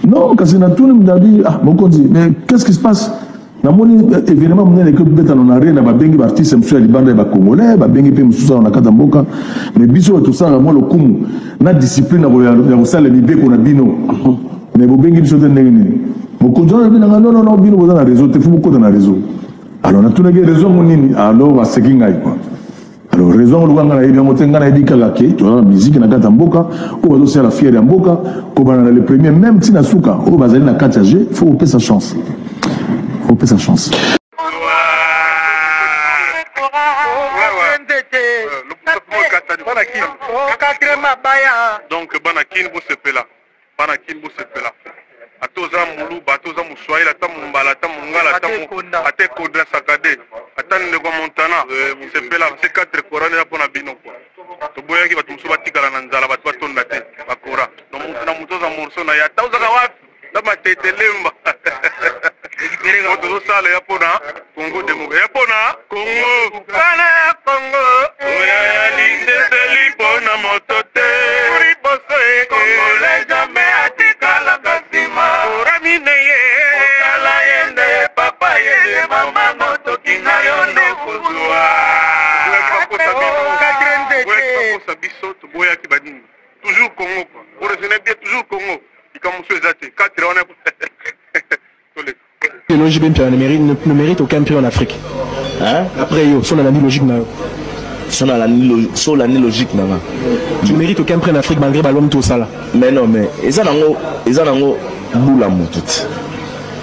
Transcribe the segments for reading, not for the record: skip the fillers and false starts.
Non, parce que tout le monde a dit, ah, bon, mais qu'est-ce qui se passe? Évidemment, on a que peut-être on a rien à bengi artiste monsieur Libanda ba congolais, ba bengi pe mususa na kata mboka, mais biso tout ça moi le kumu na discipline ya kosala libeko na bino. Mais bo bengi biso tendenge ni. Bo konjola bina non bino boza na réseau, te fu beaucoup na réseau. Alors on a tout les raisons nini, alors va sekinga quoi. Alors raison le ganga na yebi motenga na yebi kala ke, tu vois la musique na kata mboka, ko bazo la fière ya mboka, ko bana le premier même tina suka, ko bazali na kata G, faut couper sa chance. Faut couper sa chance. Donc Banakin vous se là. Banakin vous se là. Atoza mulu, batoza muswahili, ata mumbala, ata mungala, ata kodra sakade, ata ndego montana, se pela, c'est 4 corona ya pona bino quoi. To boya ki batu musuba tigala na nzala batu batonda te bakora. No mutu na mutoza morso na ya tauza ka wapi? Na matete lemba. Moto sala ya pona Congo demo ya pona Congo. Kana ya Congo. Oya ya ni se lipona motote. Uri boso e Congo le jamais atikala kasima. Ramine ye. Kala yende papa yende mama moto kinga yonde kuzwa. Toujours Congo quoi. Pour retenir bien toujours Congo. Il commence à être 4 on est. Le logique ne mérite aucun prix en Afrique. Hein? Après, sur la logique, sur la logique, tu ne mérites aucun prix en Afrique malgré l'homme tout ça là. Mais non, mais ils ont boula moutut.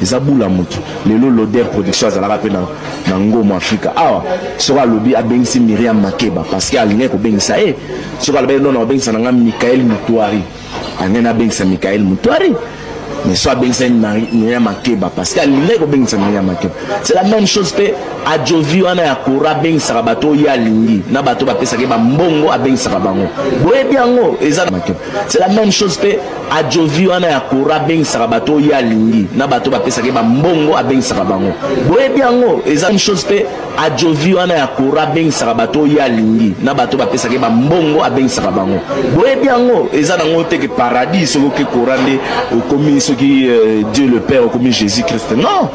Ils ont boula moutut. Les l'odeur production à la rappel dans Ngoma Africa. Ah, sur le lobby à Bengsi Myriam Makeba parce qu'il y a l'ingé pour Bengsa et sur le lobby non Bengsa n'a Michael Moutouari. Anena Bengsa Michael Moutouari. Mais soit Bengsa Myriam Makeba parce qu'il y a l'ingé pour Bengsa Myriam Makeba. C'est la même chose que à Jovi on a Kora Bengsa Rabato ya lingi na bato ba pesa ke ba mbongo a Bengsa Rabango. Boye bien ngo eza Makeba. C'est la même chose que à Jovi on a Kora Bengsa Rabato ya lingi na bato ba pesa ke ba mbongo a Bengsa Rabango. Boye bien ngo eza la même chose que à Jovi on a Kora Bengsa Rabato ya lingi na bato ba pesa ke ba mbongo a Bengsa Rabango. Boye bien ngo eza na ngote ke paradis so ke Korande comme ce qui Dieu le Père comme Jésus Christ. Non.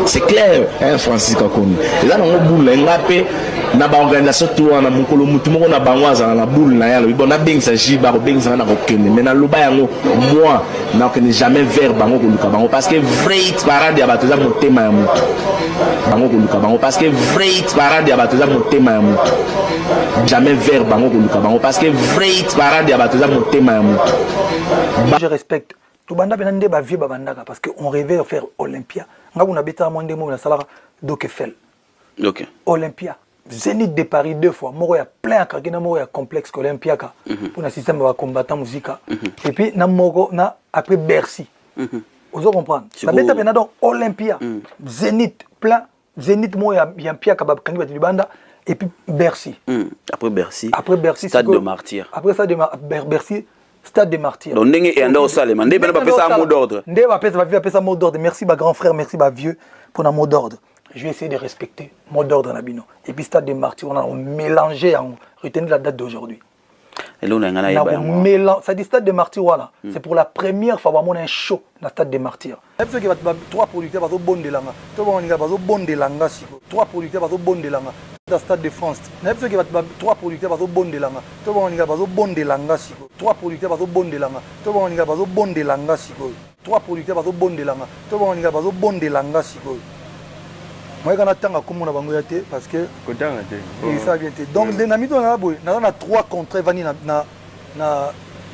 C'est clair, hein, Francis Kakoni. Et là, on a boule, on a une organisation, on a mukolo mutu, on a banwaza, on a boule, on a bien ça, jiba, bien ça, on a aucun. Mais dans le bas, moi, on n'a jamais vers bango kolukabango parce que vrai parade ya batoza motema ya mutu. Bango kolukabango parce que vrai parade ya batoza motema ya mutu. Jamais vers bango kolukabango parce que vrai parade ya batoza motema ya mutu. Je respecte. Tout banda benande ba vie babandaka parce que on rêvait de faire Olympia. Ngabu na beta monde mo na salara Dokefel. OK. Olympia. Zénith de Paris 2 fois. Moro ya plein akakina moro ya complexe que Olympia ka. Pour un système de combattant musique. Et puis na moro na après Bercy. Vous comprendre. Na beta benade Olympia. Zénith plein Zénith mo ya pia ka bakangi batu banda et puis Bercy. Après Bercy. Après Bercy Stade de Martyrs. Après ça de Bercy Stade des Martyrs. Donc, et Ando Salem, Ndé va passer un mot d'ordre. Ndé va passer un mot d'ordre. Merci, ma grand frère, merci, ma vieux, pour un mot d'ordre. Je vais essayer de respecter mot d'ordre dans Bino. Et puis, Stade des Martyrs, on a mélangé, on retenu la date d'aujourd'hui. Et là, on a mélangé. Ça dit Stade des Martyrs, voilà. C'est pour la première fois, on a un show dans le Stade des Martyrs. Trois producteurs, ils sont bons de langue. Trois producteurs, ils sont bons de langue. Dans le Stade de France. Trois producteurs sont bons de langue. Bons de langue. Trois producteurs sont bons de langue. Bons de langue. Trois producteurs sont bons de langue. Bons de langue. Moi, je suis parce que ça vient. Donc, les amis, on a 3 contre Vani na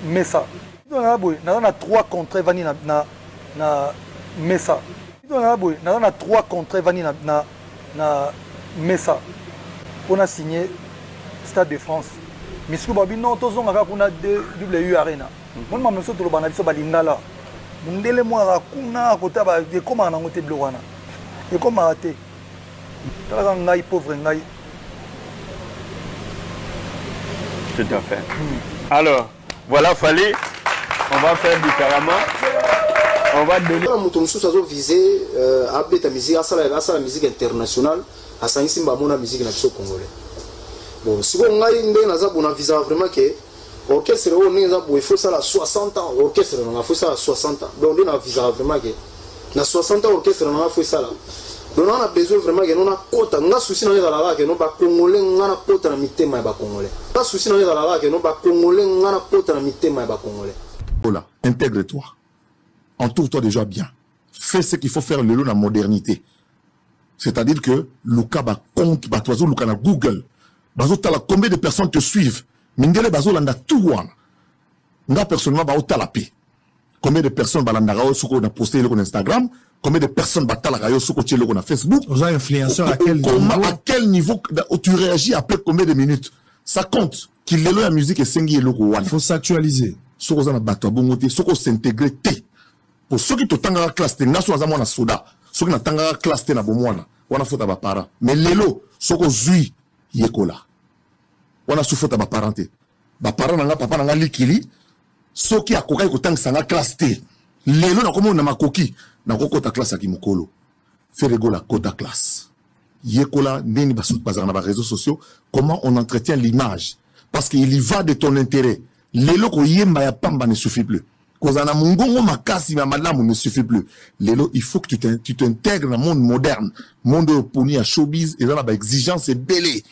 Messa. On a 3 contre Vani na Messa. On a 3 contre Vani na Messa. On a signé Stade de France. Mais si vous avez non, tous on a WU Arena. Moi, je suis tout le monde sur Balingala. Mon délai moi kuna côté ba comment on a monté blowana. Et comment raté. Tala ngai pauvre ngai. Tout à fait. Alors, voilà, fallait on va faire différemment. On va donner mutum sous azo viser à beta musique à la musique internationale. À Saint-Simba, mon musique na biso congolais. Bon, si on a une naza bon visa vraiment que orchestre on il faut ça à 60 ans orchestre on a fait ça à 60 ans donc on a visa vraiment que na 60 ans orchestre on a fait ça là donc on a besoin vraiment que on a quota on a souci dans la que non pas congolais on a quota na mitema ba congolais on a souci dans la que non pas congolais on a quota na mitema ba congolais. Voilà, intègre-toi, entoure-toi déjà bien, fais ce qu'il faut faire le long de la modernité, c'est-à-dire que Luka ba compte ba toizo Luka na Google bazo tala combien de personnes te suivent mindele bazo landa tout wana nga personnellement ba otala pe combien de personnes balanda ga suko na poster le sur Instagram, combien de personnes batala ga yo suko tchelo na Facebook, aux influenceurs à quel niveau tu réagis après combien de minutes, ça compte qu'il le la musique et sengi eloko wana, il faut s'actualiser soko za na bato bongote soko s'intégrer te pour ceux qui totanga classe te ngaso za mona soda ceux qui na tanga classe te na bomwana wana fota ba para mais lelo soko zui yekola wana sufota ba parenté ba parent nga papa nga likili soki akokai kotangisa nga classe te lelo na komo na makoki na kokota classe ki mokolo feregola kota classe yekola ndeni basut bazana ba réseaux sociaux comment on entretient l'image parce qu'il y va de ton intérêt lelo ko yemba ya pamba ne suffit plus kozana mungongo makasi ma malamu ne suffit plus lelo il faut que tu t'intègres dans le monde moderne monde poni à showbiz et dans la exigence est belé.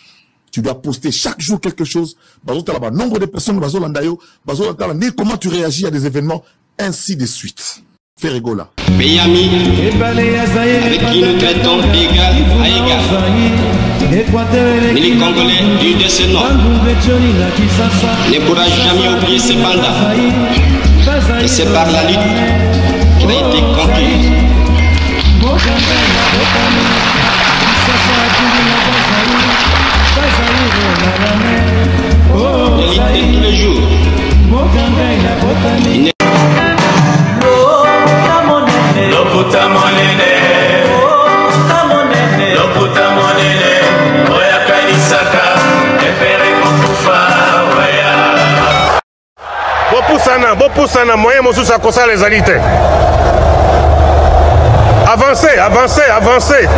Tu dois poster chaque jour quelque chose. Nombre de personnes, comment tu réagis à des événements, ainsi de suite. Fais rigola. Pays ami, avec qui nous traitons d'égal à égal. Mais les Congolais du décenniement ne pourra jamais oublier ces bandas. Et c'est par la lutte qu'il a été conquis. Tous les jours. Bopusana, moyen mosusu akosa les alités. Avancez, avancez, avancez.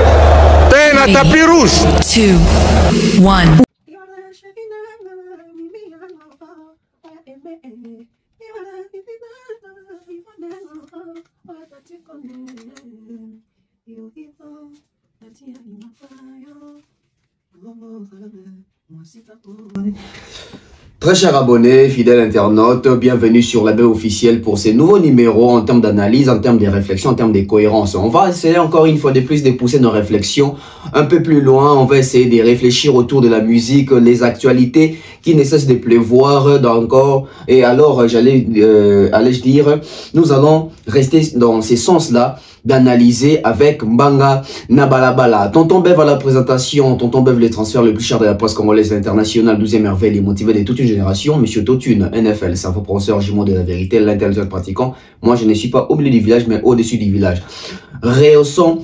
T'es un tapis rouge. 2, 1. Très chers abonnés, fidèles internautes, bienvenue sur la baie officielle pour ces nouveaux numéros en termes d'analyse, en termes de réflexion, en termes de cohérence. On va essayer encore une fois de plus de pousser nos réflexions un peu plus loin. On va essayer de réfléchir autour de la musique, les actualités qui ne cessent de pleuvoir encore. Et alors, allais-je dire, nous allons rester dans ces sens-là d'analyser avec Mbanga Nabalabala. Tonton Bev à la présentation, Tonton Bev les transferts le plus cher de la presse congolaise internationale, 12e merveille, les motivés de toute une génération, Monsieur Totune, NFL, cerveau penseur, jumeau de la vérité, l'intelligent pratiquant. Moi je ne suis pas au milieu du village mais au-dessus du village. Rehaussons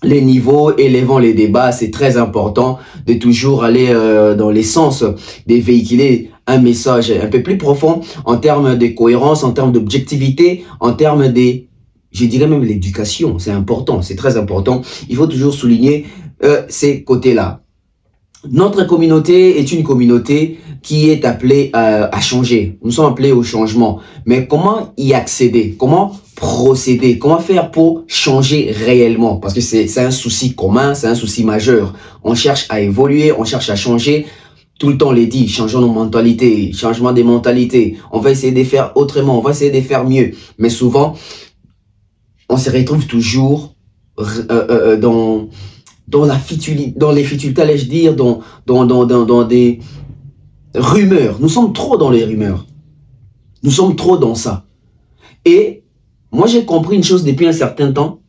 les niveaux, élevons les débats, c'est très important de toujours aller dans l'essence de véhiculer un message un peu plus profond en termes de cohérence, en termes d'objectivité, en termes de, je dirais même l'éducation, c'est important, c'est très important. Il faut toujours souligner ces côtés-là. Notre communauté est une communauté qui est appelée à changer. Nous sommes appelés au changement. Mais comment y accéder? Comment procéder? Comment faire pour changer réellement? Parce que c'est un souci commun, c'est un souci majeur. On cherche à évoluer, on cherche à changer. Tout le temps, on les dit, changeons nos mentalités, changement des mentalités. On va essayer de faire autrement, on va essayer de faire mieux. Mais souvent, on se retrouve toujours dans les futilités, allais-je dire, dans des rumeurs. Nous sommes trop dans les rumeurs. Nous sommes trop dans ça. Et moi, j'ai compris une chose depuis un certain temps,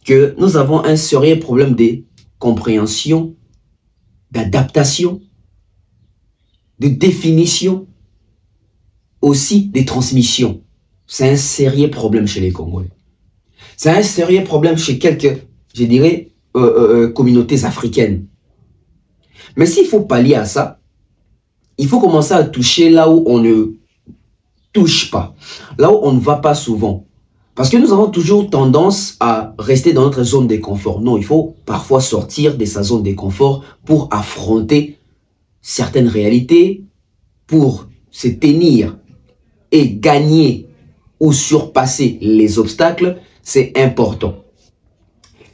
que nous avons un sérieux problème de compréhension, d'adaptation, de définition, aussi des transmissions. C'est un sérieux problème chez les Congolais. C'est un sérieux problème chez quelques, je dirais, communautés africaines. Mais s'il faut pallier à ça, il faut commencer à toucher là où on ne touche pas, là où on ne va pas souvent. Parce que nous avons toujours tendance à rester dans notre zone de confort. Non, il faut parfois sortir de sa zone de confort pour affronter certaines réalités, pour se tenir et gagner ou surpasser les obstacles, c'est important.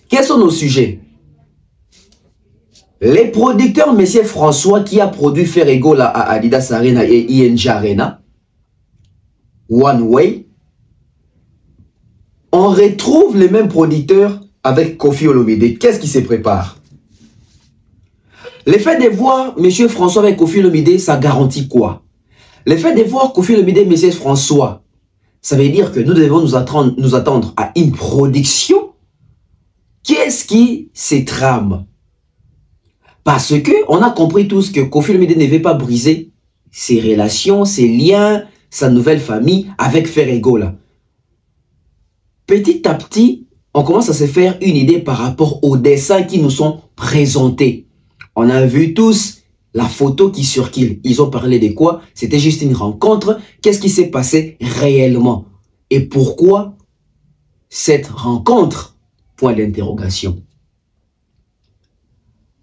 Quels sont nos sujets? Les producteurs, M. François, qui a produit Ferrego à Adidas Arena et ING Arena, One Way, on retrouve les mêmes producteurs avec Kofi Olomide. Qu'est-ce qui se prépare? Le fait de voir M. François avec Kofi Olomide, ça garantit quoi? Le fait de voir Kofi Olomide et M. François, ça veut dire que nous devons nous attendre à une production. Qu'est-ce qui se trame? Parce que on a compris tous que Kofi Olomide ne veut pas briser ses relations, ses liens, sa nouvelle famille avec Ferrego là. Petit à petit, on commence à se faire une idée par rapport aux dessins qui nous sont présentés. On a vu tous la photo qui circule. Ils ont parlé de quoi? C'était juste une rencontre. Qu'est-ce qui s'est passé réellement? Et pourquoi cette rencontre? Point d'interrogation.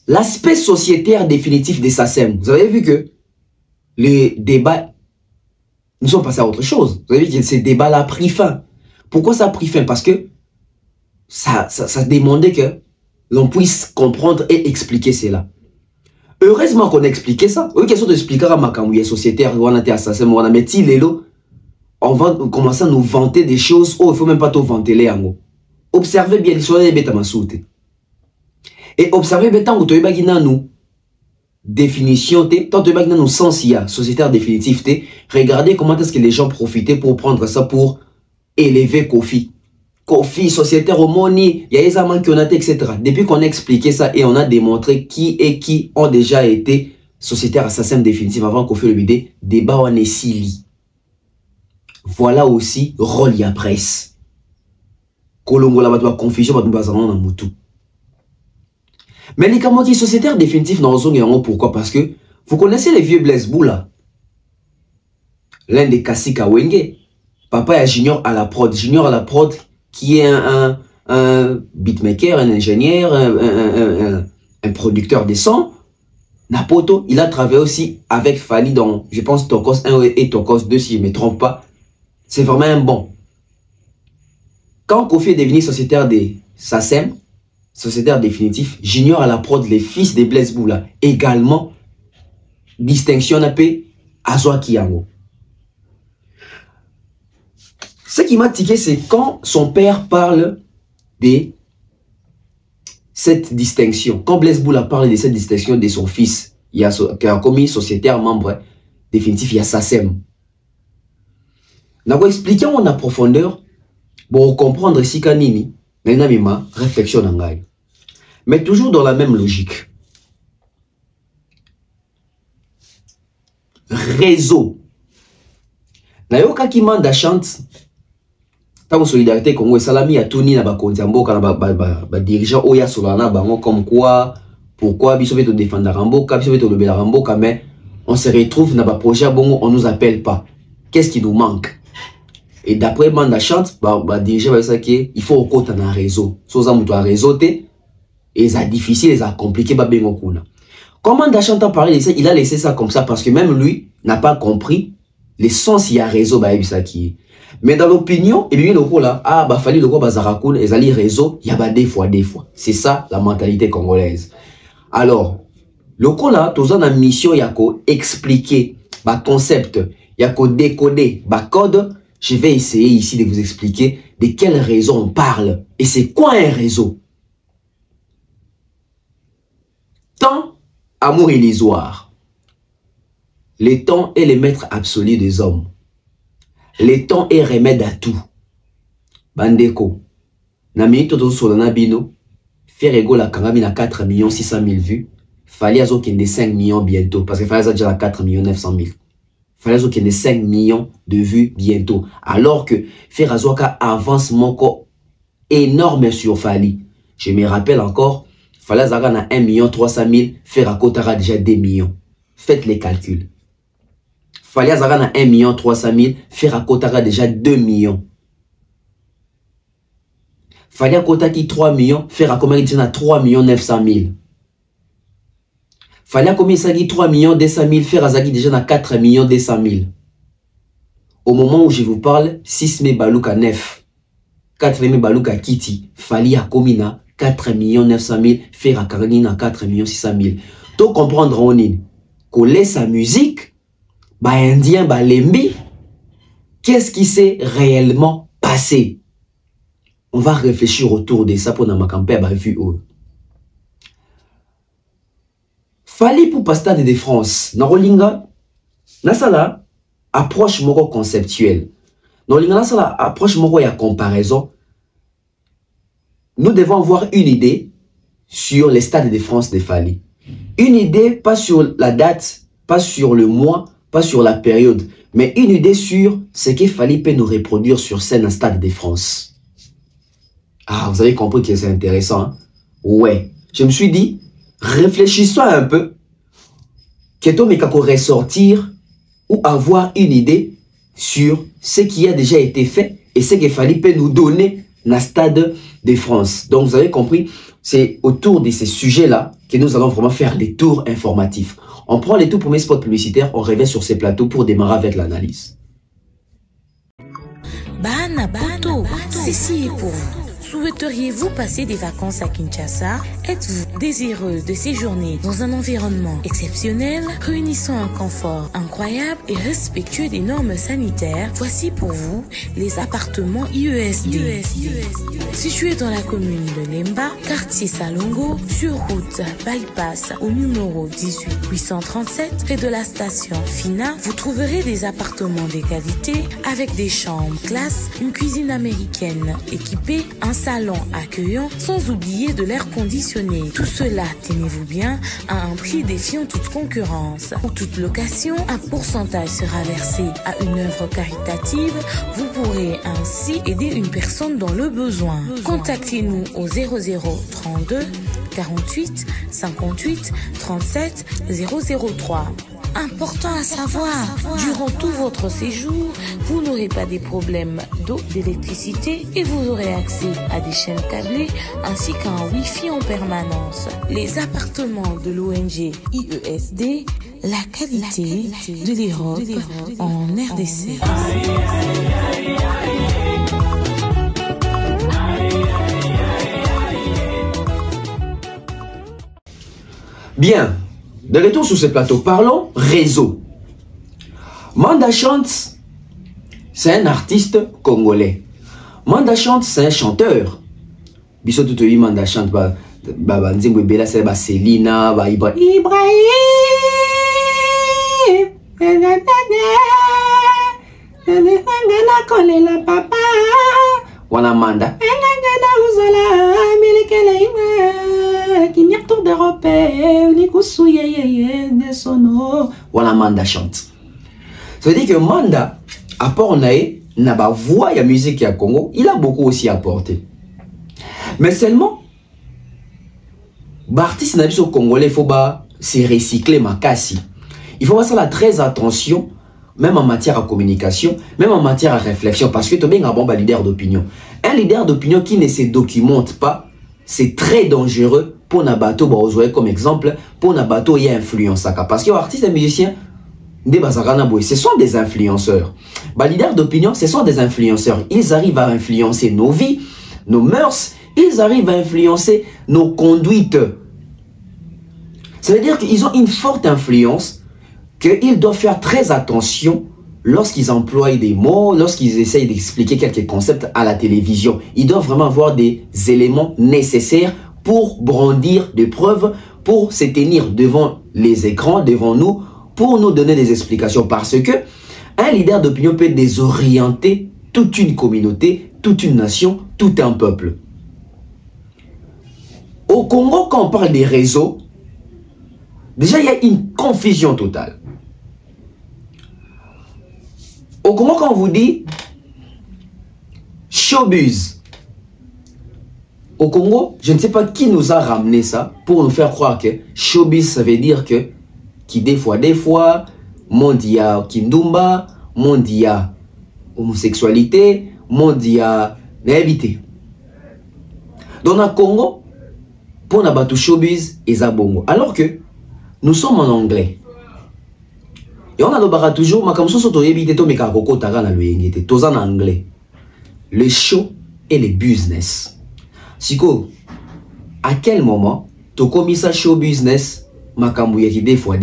L'aspect sociétaire définitif des SACEM. Vous avez vu que les débats, nous sommes passés à autre chose. Vous avez vu que ces débats-là a pris fin. Pourquoi ça a pris fin? Parce que ça demandait que l'on puisse comprendre et expliquer cela. Heureusement qu'on a expliqué ça. Oui, question d'expliquer à ma sociétaire, on a été assassin, on a mis l'élo. On va commencer à nous vanter des choses. Oh, il ne faut même pas tout vanter les angos. Observez bien, soyez bêta ma soute. Et observez bien, tant que tu es nous définition, tant que tu es nous sens sociétaire définitif, regardez comment est-ce que les gens profitaient pour prendre ça pour élever Kofi. Kofi, sociétaire au Moni, il y a des amants qui ont été, etc. Depuis qu'on a expliqué ça et on a démontré qui ont déjà été sociétaires assassins définitifs avant Kofi Olomide, débat en est sili. Voilà aussi rôle ya presse. Kolongo la batwa confusion batwa bazalon na mutu. Mais les Kamoti sociétaires définitifs dans Zongo, pourquoi? Parce que vous connaissez les vieux Blaise Boula. L'un des Kassika Wenge. Papa est Junior à la prod. Junior à la prod qui est un beatmaker, un ingénieur, un producteur de son. Napoto, il a travaillé aussi avec Fali dans, je pense, Tokos 1 et Tokos 2, si je ne me trompe pas. C'est vraiment un bon. Quand Kofi est devenu sociétaire des SACEM, sociétaire définitif, Junior à la prod, les fils de Blaise Boula, également, distinction appelée Azwa Kiyango. Ce qui m'a tiqué, c'est quand son père parle de cette distinction. Quand Blaise Boula parle de cette distinction de son fils, qui a commis sociétaire membre définitif, il y a SACEM. Nous avons expliqué en profondeur pour comprendre si Kanini, Nenamima, réflexion n'angaï. Mais toujours dans la même logique. Réseau. Nayoka qui manda chante. Tant solidarité Congo et Salami a tourné na ba kontiambo kana ba dirigeant oya solana bango comme quoi pourquoi biso veto défendre Ramboka biso veto lobela Ramboka mais on se retrouve na ba projet bongo on nous appelle pas. Qu'est-ce qui nous manque? Et d'après Manda chante ba dirigeant ba ça qui il faut au na réseau. Soza muto a réseau té et ça difficile ça compliqué ba bengo kuna. Comment Manda chante a parlé de ça, il a laissé ça comme ça parce que même lui n'a pas compris les sens il y a réseau ba ça qui. Mais dans l'opinion, et bien le là, ah bah fallait le quoi bazarakoun et zali réseau, il y a bah des fois. C'est ça la mentalité congolaise. Alors, le coup là, tous en mission yako expliquer bah concept, yako décoder bah code. Je vais essayer ici de vous expliquer de quel réseau on parle et c'est quoi un réseau. Temps, amour illusoire. Le temps est le maître absolu des hommes. Le temps est remède à tout. Bandeko. Na minute to solana bino. Ferrego la kangami na 4 600 000 vues. Fallait azo kende 5 millions bientôt. Parce que fallait déjà 4 900 000. Fallait azo kende 5 millions de vues bientôt. Alors que Ferrazoka avance moko énorme sur Fali. Je me rappelle encore. Fallait azo na 1 300 000. Ferrakotara déjà 2 millions. Faites les calculs. Fallait avoir 1 300 000, faire à Kotara déjà 2 millions. Fallait à Kotaki 3 millions, faire à Komari déjà 3 900 000. Fallait combien ça dit 3 200 000, faire Azagi déjà dans 4 200 000. Au moment où je vous parle, 6 000 balouka 9, 4 000 balouka Kiti, fallait à Komina 4 900 000, faire à Karagina 4 600 000. Tout comprendre on est coller sa musique, bah indien, bah lembi, qu'est-ce qui s'est réellement passé? On va réfléchir autour de ça pour ma campagne, bah vu où. Fallait pour pas Stade de France, Narolinga, Nasala, approche moro conceptuelle. Narolinga, Nasala, approche moro ya comparaison. Nous devons avoir une idée sur les Stades de France de Fali. Une idée, pas sur la date, pas sur le mois, pas sur la période, mais une idée sur ce qu'il fallait peut nous reproduire sur scène à Stade de France. Ah, vous avez compris que c'est intéressant, hein? Ouais. Je me suis dit, réfléchissons un peu, qu'est-ce qu'il faut ressortir ou avoir une idée sur ce qui a déjà été fait et ce qu'il fallait peut nous donner dans le Stade de France. Donc, vous avez compris, c'est autour de ces sujets-là que nous allons vraiment faire des tours informatifs. On prend les tout premiers spots publicitaires, on revient sur ces plateaux pour démarrer avec l'analyse. Bana Poto, ceci est pour vous. Souhaiteriez-vous passer des vacances à Kinshasa? Êtes-vous désireux de séjourner dans un environnement exceptionnel, réunissant un confort incroyable et respectueux des normes sanitaires? Voici pour vous les appartements IESD. Situés dans la commune de Lemba, quartier Salongo, sur route Bypass au numéro 18837, près de la station Fina, vous trouverez des appartements de qualité avec des chambres classe, une cuisine américaine équipée, un salon accueillant, sans oublier de l'air conditionné. Tout cela, tenez-vous bien, à un prix défiant toute concurrence. Pour toute location, un pourcentage sera versé à une œuvre caritative. Vous pourrez ainsi aider une personne dans le besoin. Contactez-nous au 0032 48 58 37 003. Important à savoir, durant tout votre séjour, vous n'aurez pas des problèmes d'eau, d'électricité et vous aurez accès à des chaînes câblées ainsi qu'à un Wi-Fi en permanence. Les appartements de l'ONG IESD, la qualité de l'Europe en RDC. Bien. De retour sur ce plateau, parlons réseau. Manda Chante, c'est un artiste congolais. Manda Chante, c'est un chanteur. Biso tout yi Manda Chante, nzembo bela c'est Selina, Ibrahim. Papa. Wana Manda. Voilà Manda chante. Ça veut dire que Manda, à part n'a pas voix et musique à Congo, il a beaucoup aussi apporté. Mais seulement, l'artiste n'a pas au Congolais, il faut se recycler ma cassi. Il faut faire très attention, même en matière de communication, même en matière de réflexion, parce que tu es un bon leader d'opinion. Un leader d'opinion qui ne se documente pas, c'est très dangereux pour Nabato, comme exemple, pour Nabato, il y a influence. Parce que les artistes et musiciens, ce sont des influenceurs. Les leaders d'opinion, ce sont des influenceurs. Ils arrivent à influencer nos vies, nos mœurs, ils arrivent à influencer nos conduites. Ça veut dire qu'ils ont une forte influence, qu'ils doivent faire très attention lorsqu'ils emploient des mots, lorsqu'ils essayent d'expliquer quelques concepts à la télévision. Ils doivent vraiment avoir des éléments nécessaires pour brandir des preuves, pour se tenir devant les écrans, devant nous, pour nous donner des explications. Parce que un leader d'opinion peut désorienter toute une communauté, toute une nation, tout un peuple. Au Congo, quand on parle des réseaux, déjà il y a une confusion totale. Au Congo, quand on vous dit showbiz, au Congo, je ne sais pas qui nous a ramené ça pour nous faire croire que showbiz, ça veut dire que qui des fois, mondia kindumba, mondia homosexualité, mondia naïveté. Dans le Congo, pour na batu showbiz, ils bongo. Alors que nous sommes en anglais. Et on a toujours, en anglais. Le show et le business. Siko, à quel moment tu commis ça show business, makambuya qui des fois.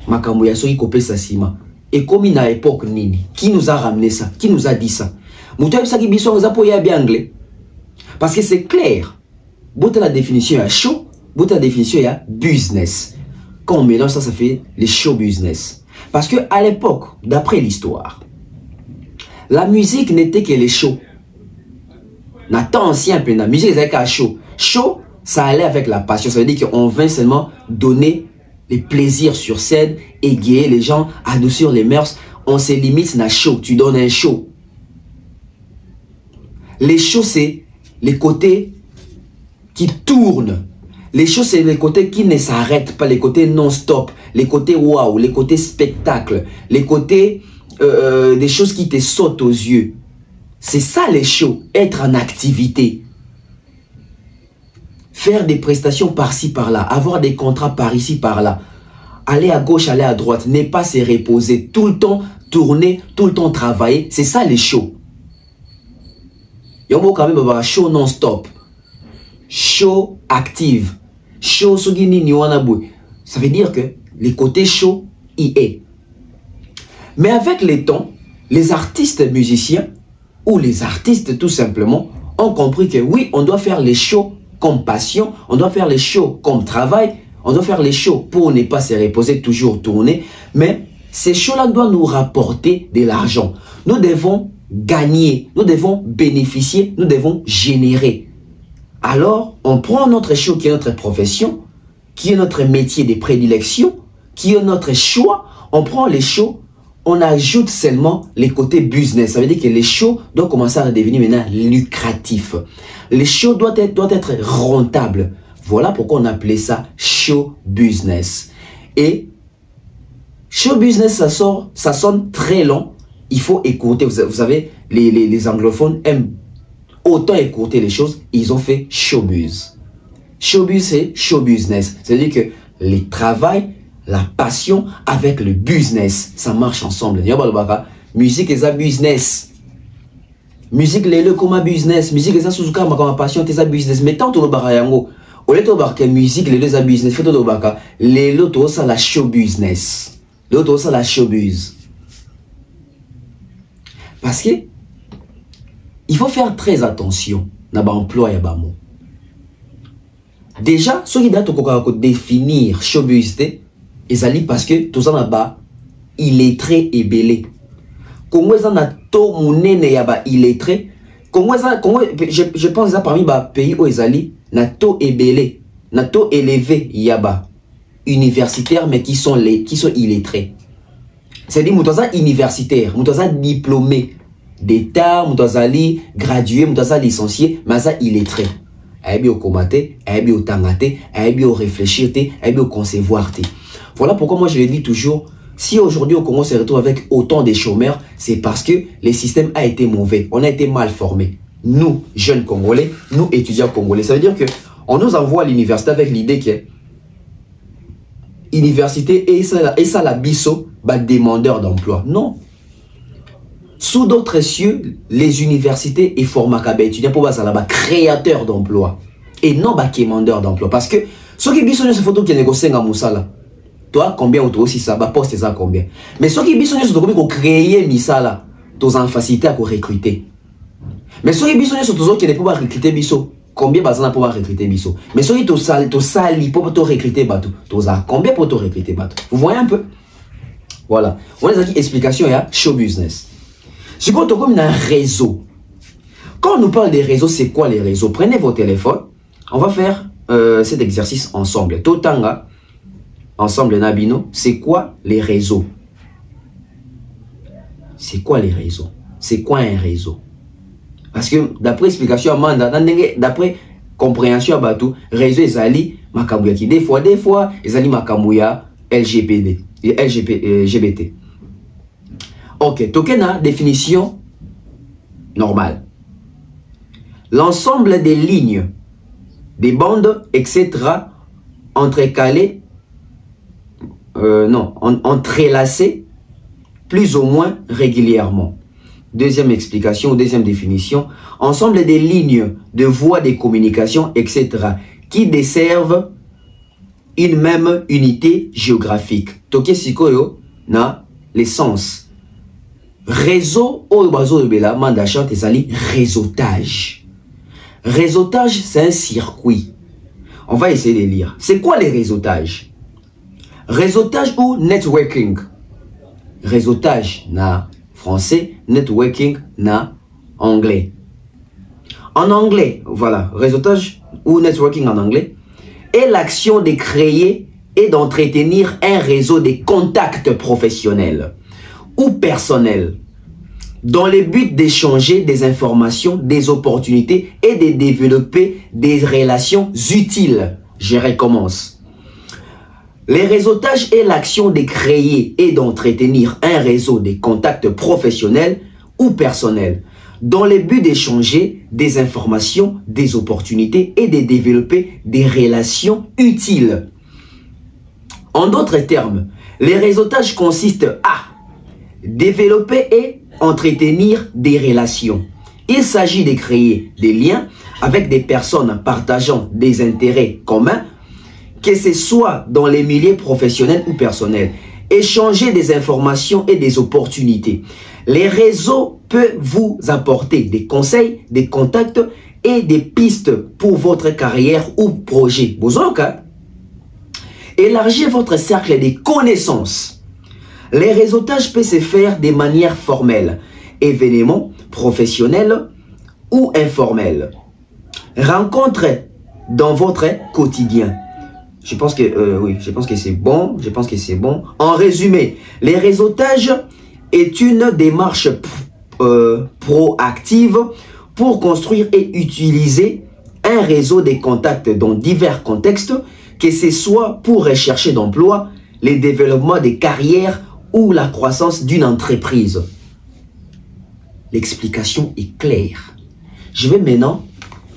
Makambuya soki kopé sa sima. Et comme à l'époque nini, qui nous a ramené ça? Qui nous a dit ça? Moutoua ça qui biso nous a poyé bien anglais. Parce que c'est clair. Boute la définition à show, boute la définition à business. Quand on mélange ça, ça fait les show business. Parce que à l'époque, d'après l'histoire, la musique n'était que les shows. Nathan ancien peu la musique était qu'à show. Show, ça allait avec la passion. Ça veut dire qu'on vint seulement donner les plaisirs sur scène, égayer les gens, adoucir les mœurs. On se limite à show. Tu donnes un show. Les shows, c'est les côtés qui tournent. Les shows, c'est les côtés qui ne s'arrêtent pas, les côtés non-stop, les côtés waouh, les côtés spectacle, les côtés des choses qui te sautent aux yeux. C'est ça les shows, être en activité. Faire des prestations par-ci, par-là, avoir des contrats par-ici, par-là. Aller à gauche, aller à droite, ne pas se reposer, tout le temps tourner, tout le temps travailler. C'est ça les shows. Il y a quand même un show non-stop. Show active. Show sugini ni wanabou. Ça veut dire que les côtés show y est. Mais avec le temps, les artistes musiciens ou les artistes tout simplement ont compris que oui, on doit faire les shows comme passion, on doit faire les shows comme travail, on doit faire les shows pour ne pas se reposer, toujours tourner. Mais ces shows-là doivent nous rapporter de l'argent. Nous devons gagner, nous devons bénéficier, nous devons générer. Alors, on prend notre show qui est notre profession, qui est notre métier de prédilection, qui est notre choix. On prend les shows, on ajoute seulement les côtés business. Ça veut dire que les shows doivent commencer à devenir maintenant lucratifs. Les shows doivent être rentables. Voilà pourquoi on appelait ça show business. Et show business, ça sonne très long. Il faut écouter. Vous savez, les anglophones aiment autant écouter les choses. Ils ont fait showbiz. Showbiz, c'est show business. C'est-à-dire que le travail, la passion avec le business, ça marche ensemble. Musique est un business. Musique lele comme un business. Musique est un suzuka comme un passion, c'est un business. Mais tant que le barayango, au lieu de barquer musique lele est un business, fait tout baka. Lele tout ça la show business. Lele tout ça la showbiz. Parce que il faut faire très attention dans l'emploi et l'emploi. Déjà, ce qui doit définir showbiz, c'est parce que tout ça là-bas, il est très ébélé. Comment ça n'a tout mounene yaba illettré? Comment je pense que parmi les pays où ils n'a tout ébélé, n'a tout élevé yaba universitaires mais qui sont illettrés. C'est-à-dire moutaza universitaire, moutaza diplômé d'état, moutaza gradué, moutaza licencié, mais ça illettré. Aïe au comaté, aïe au tangaté, aïe au réfléchir, aïe au concevoir. Voilà pourquoi moi je le dis toujours, si aujourd'hui au Congo se retrouve avec autant de chômeurs, c'est parce que le système a été mauvais, on a été mal formés. Nous, jeunes Congolais, nous étudiants congolais, ça veut dire que on nous envoie à l'université avec l'idée que université et ça la biso, bah demandeur d'emploi. Non. Sous d'autres cieux, les universités et format étudiants pour là créateurs d'emploi et non bah demandeur d'emploi. Parce que ceux qui biso cette photo qui négocient à Moussala, toi combien ou aussi ça va poste ça combien. Mais ceux qui biso cette photo qui créer Misala, tu en facilité à recruter. Mais ceux qui biso cette photo qui ne peut pas recruter biso, combien bazana pour recruter biso. Mais ceux qui tu sali pour te recruter bateau, tu as combien pour te recruter bateau. Vous voyez un peu. Voilà. On a dit explication il y a show business. Si vous avez comme un réseau, quand on nous parle des réseaux, c'est quoi les réseaux? Prenez vos téléphones, on va faire cet exercice ensemble. Totanga, ensemble Nabino, c'est quoi les réseaux? C'est quoi les réseaux? C'est quoi un réseau? Parce que d'après explication, d'après compréhension, réseau ezali makamouya qui des fois ezali makamouya LGBT. Ok, tokena définition normale. L'ensemble des lignes, des bandes, etc. entrecalées entrelacés plus ou moins régulièrement. Deuxième explication, deuxième définition, ensemble des lignes de voies de communication, etc., qui desservent une même unité géographique. Toke sikoyo na l'essence. Réseau au bazo bela mandachat ezali réseautage. Réseautage, c'est un circuit. On va essayer de lire. C'est quoi les réseautages? Réseautage ou networking? Réseautage na français, networking na anglais. En anglais, voilà, réseautage ou networking en anglais, est l'action de créer et d'entretenir un réseau de contacts professionnels ou personnels dans le but d'échanger des informations, des opportunités et de développer des relations utiles. Je recommence. Les réseautages est l'action de créer et d'entretenir un réseau de contacts professionnels ou personnels dans le but d'échanger des informations, des opportunités et de développer des relations utiles. En d'autres termes, les réseautages consistent à développer et entretenir des relations. Il s'agit de créer des liens avec des personnes partageant des intérêts communs, que ce soit dans les milieux professionnels ou personnels. Échanger des informations et des opportunités. Les réseaux peuvent vous apporter des conseils, des contacts et des pistes pour votre carrière ou projet. Élargir votre cercle de connaissances. Les réseautages peuvent se faire de manière formelle, événements professionnels ou informels. Rencontres dans votre quotidien. Je pense que oui, je pense que c'est bon. Je pense que c'est bon. En résumé, les réseautages est une démarche proactive pour construire et utiliser un réseau de contacts dans divers contextes, que ce soit pour rechercher d'emploi, le développement des carrières ou la croissance d'une entreprise. L'explication est claire. Je vais maintenant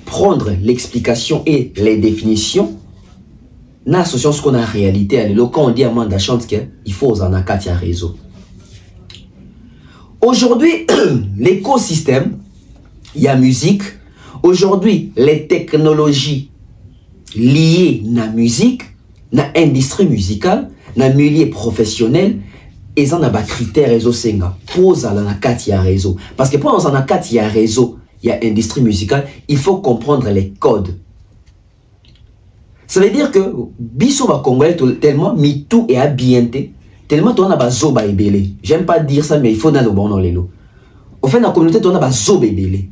prendre l'explication et les définitions. N'associons ce qu'on a en réalité à l'élo. Quand on dit à Manda Chante qu'il faut en avoir un réseau. Aujourd'hui, l'écosystème, il y a musique. Aujourd'hui, les technologies liées à la musique, à l'industrie musicale, à le milieu professionnel, et ça, on a des critères réseau senga. Pose à la réseau. Parce que pour on a un réseau, il y a industrie musicale, il faut comprendre les codes. Ça veut dire que biso va congolais tellement mitou et abienté, tellement on a bazoba ebele. J'aime pas dire ça, mais il faut dans le bon dans les lots. Au fait, dans la communauté, on a bazoba ebele.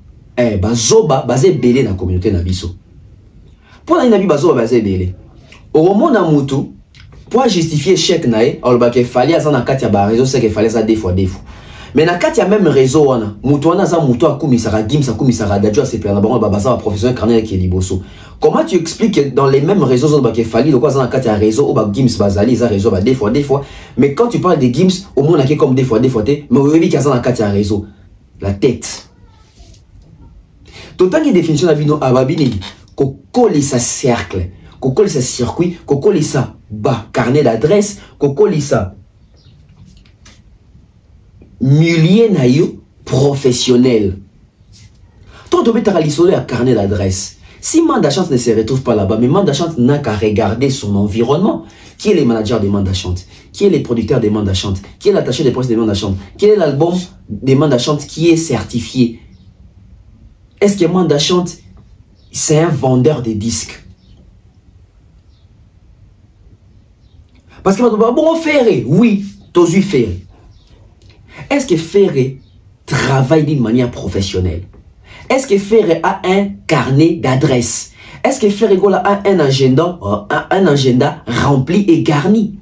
Bazoba basé belé dans la communauté na biso. Pour la inabi bazoba basé ebele. Au moment na mutu, pour justifier chèque nae, on va qu'il fallait à na katia ba réseau, c'est qu'il fallait ça des fois. Mais na katia même réseau wana, mutu wana za mutu akumi sara gim sa kumi sara dadjo c'est père na bango ba ça professeur carnet qui est liboso. Comment tu expliques que dans les mêmes réseaux, on qu'il fallait, quoi, ça n'a réseau, ou Gims Bazali, ça réseau, des fois. Mais quand tu parles de Gims, au moins, on a comme des fois, mais on dit qu'il y a un réseau. La tête. Tout le temps, il y a une définition de la vie, à Babini, qu'on colle sa cercle, qu'on colle sa circuit, qu'on colle sa carnet d'adresse, qu'on colle sa milieu naïo professionnel. Toi, tu peux te un carnet d'adresse. Si Manda Chante ne se retrouve pas là-bas, mais Manda Chante n'a qu'à regarder son environnement. Qui est le manager de Manda Chante? Qui est le producteur de Manda Chante? Qui est l'attaché de presse de Manda Chante? Quel est l'album de Manda Chante qui est certifié? Est-ce que Manda Chante, c'est un vendeur de disques? Parce que bon, Ferré, oui, Tozu Ferré. Est-ce que Ferré travaille d'une manière professionnelle? Est-ce que Ferré a un carnet d'adresses? Est-ce que Ferré a un agenda rempli et garni?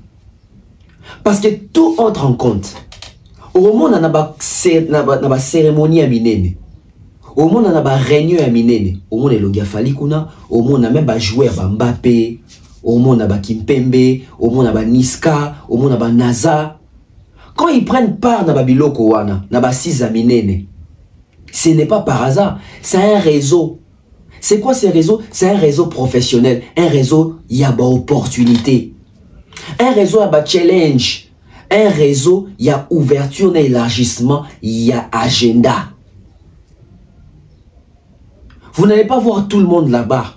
Parce que tout entre en compte. Au moment où on a une cérémonie à Minene, au moment où on a une réunion à Minene, au moment où on a Fali Kuna, au moment où on a même joué à Mbappé, au moment où on a Kimpembe, au moment où on a Niska, au moment où on a Naza. Quand ils prennent part dans Babiloko Wana, dans Basis à Minene, ce n'est pas par hasard, c'est un réseau. C'est quoi ce réseau? C'est un réseau professionnel, un réseau, il y a opportunité. Un réseau, il y a challenge. Un réseau, il y a ouverture, il y a élargissement, il y a agenda. Vous n'allez pas voir tout le monde là-bas.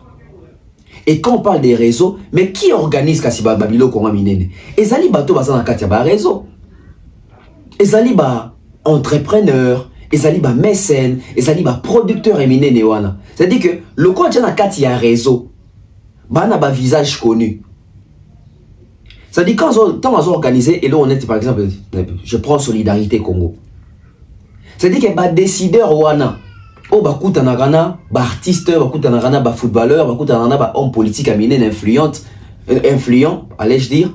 Et quand on parle des réseaux, mais qui organise Kasiba Babilo Konga Minene? Ezali bato bazana katia réseau. Ezali ba entrepreneur, ezali ba mécène, ezali ba producteur et minene wana. C'est-à-dire que le quoi na katia réseau, bana ba visage connu. C'est-à-dire quand on a organisé, et là on est par exemple, je prends Solidarité Congo. C'est-à-dire que ba décideur wana. Oh, bah, écoute, on a ba artiste, bah, écoute, on a ba footballeur, bah, écoute, on a ba homme politique à miner influent, allais-je dire,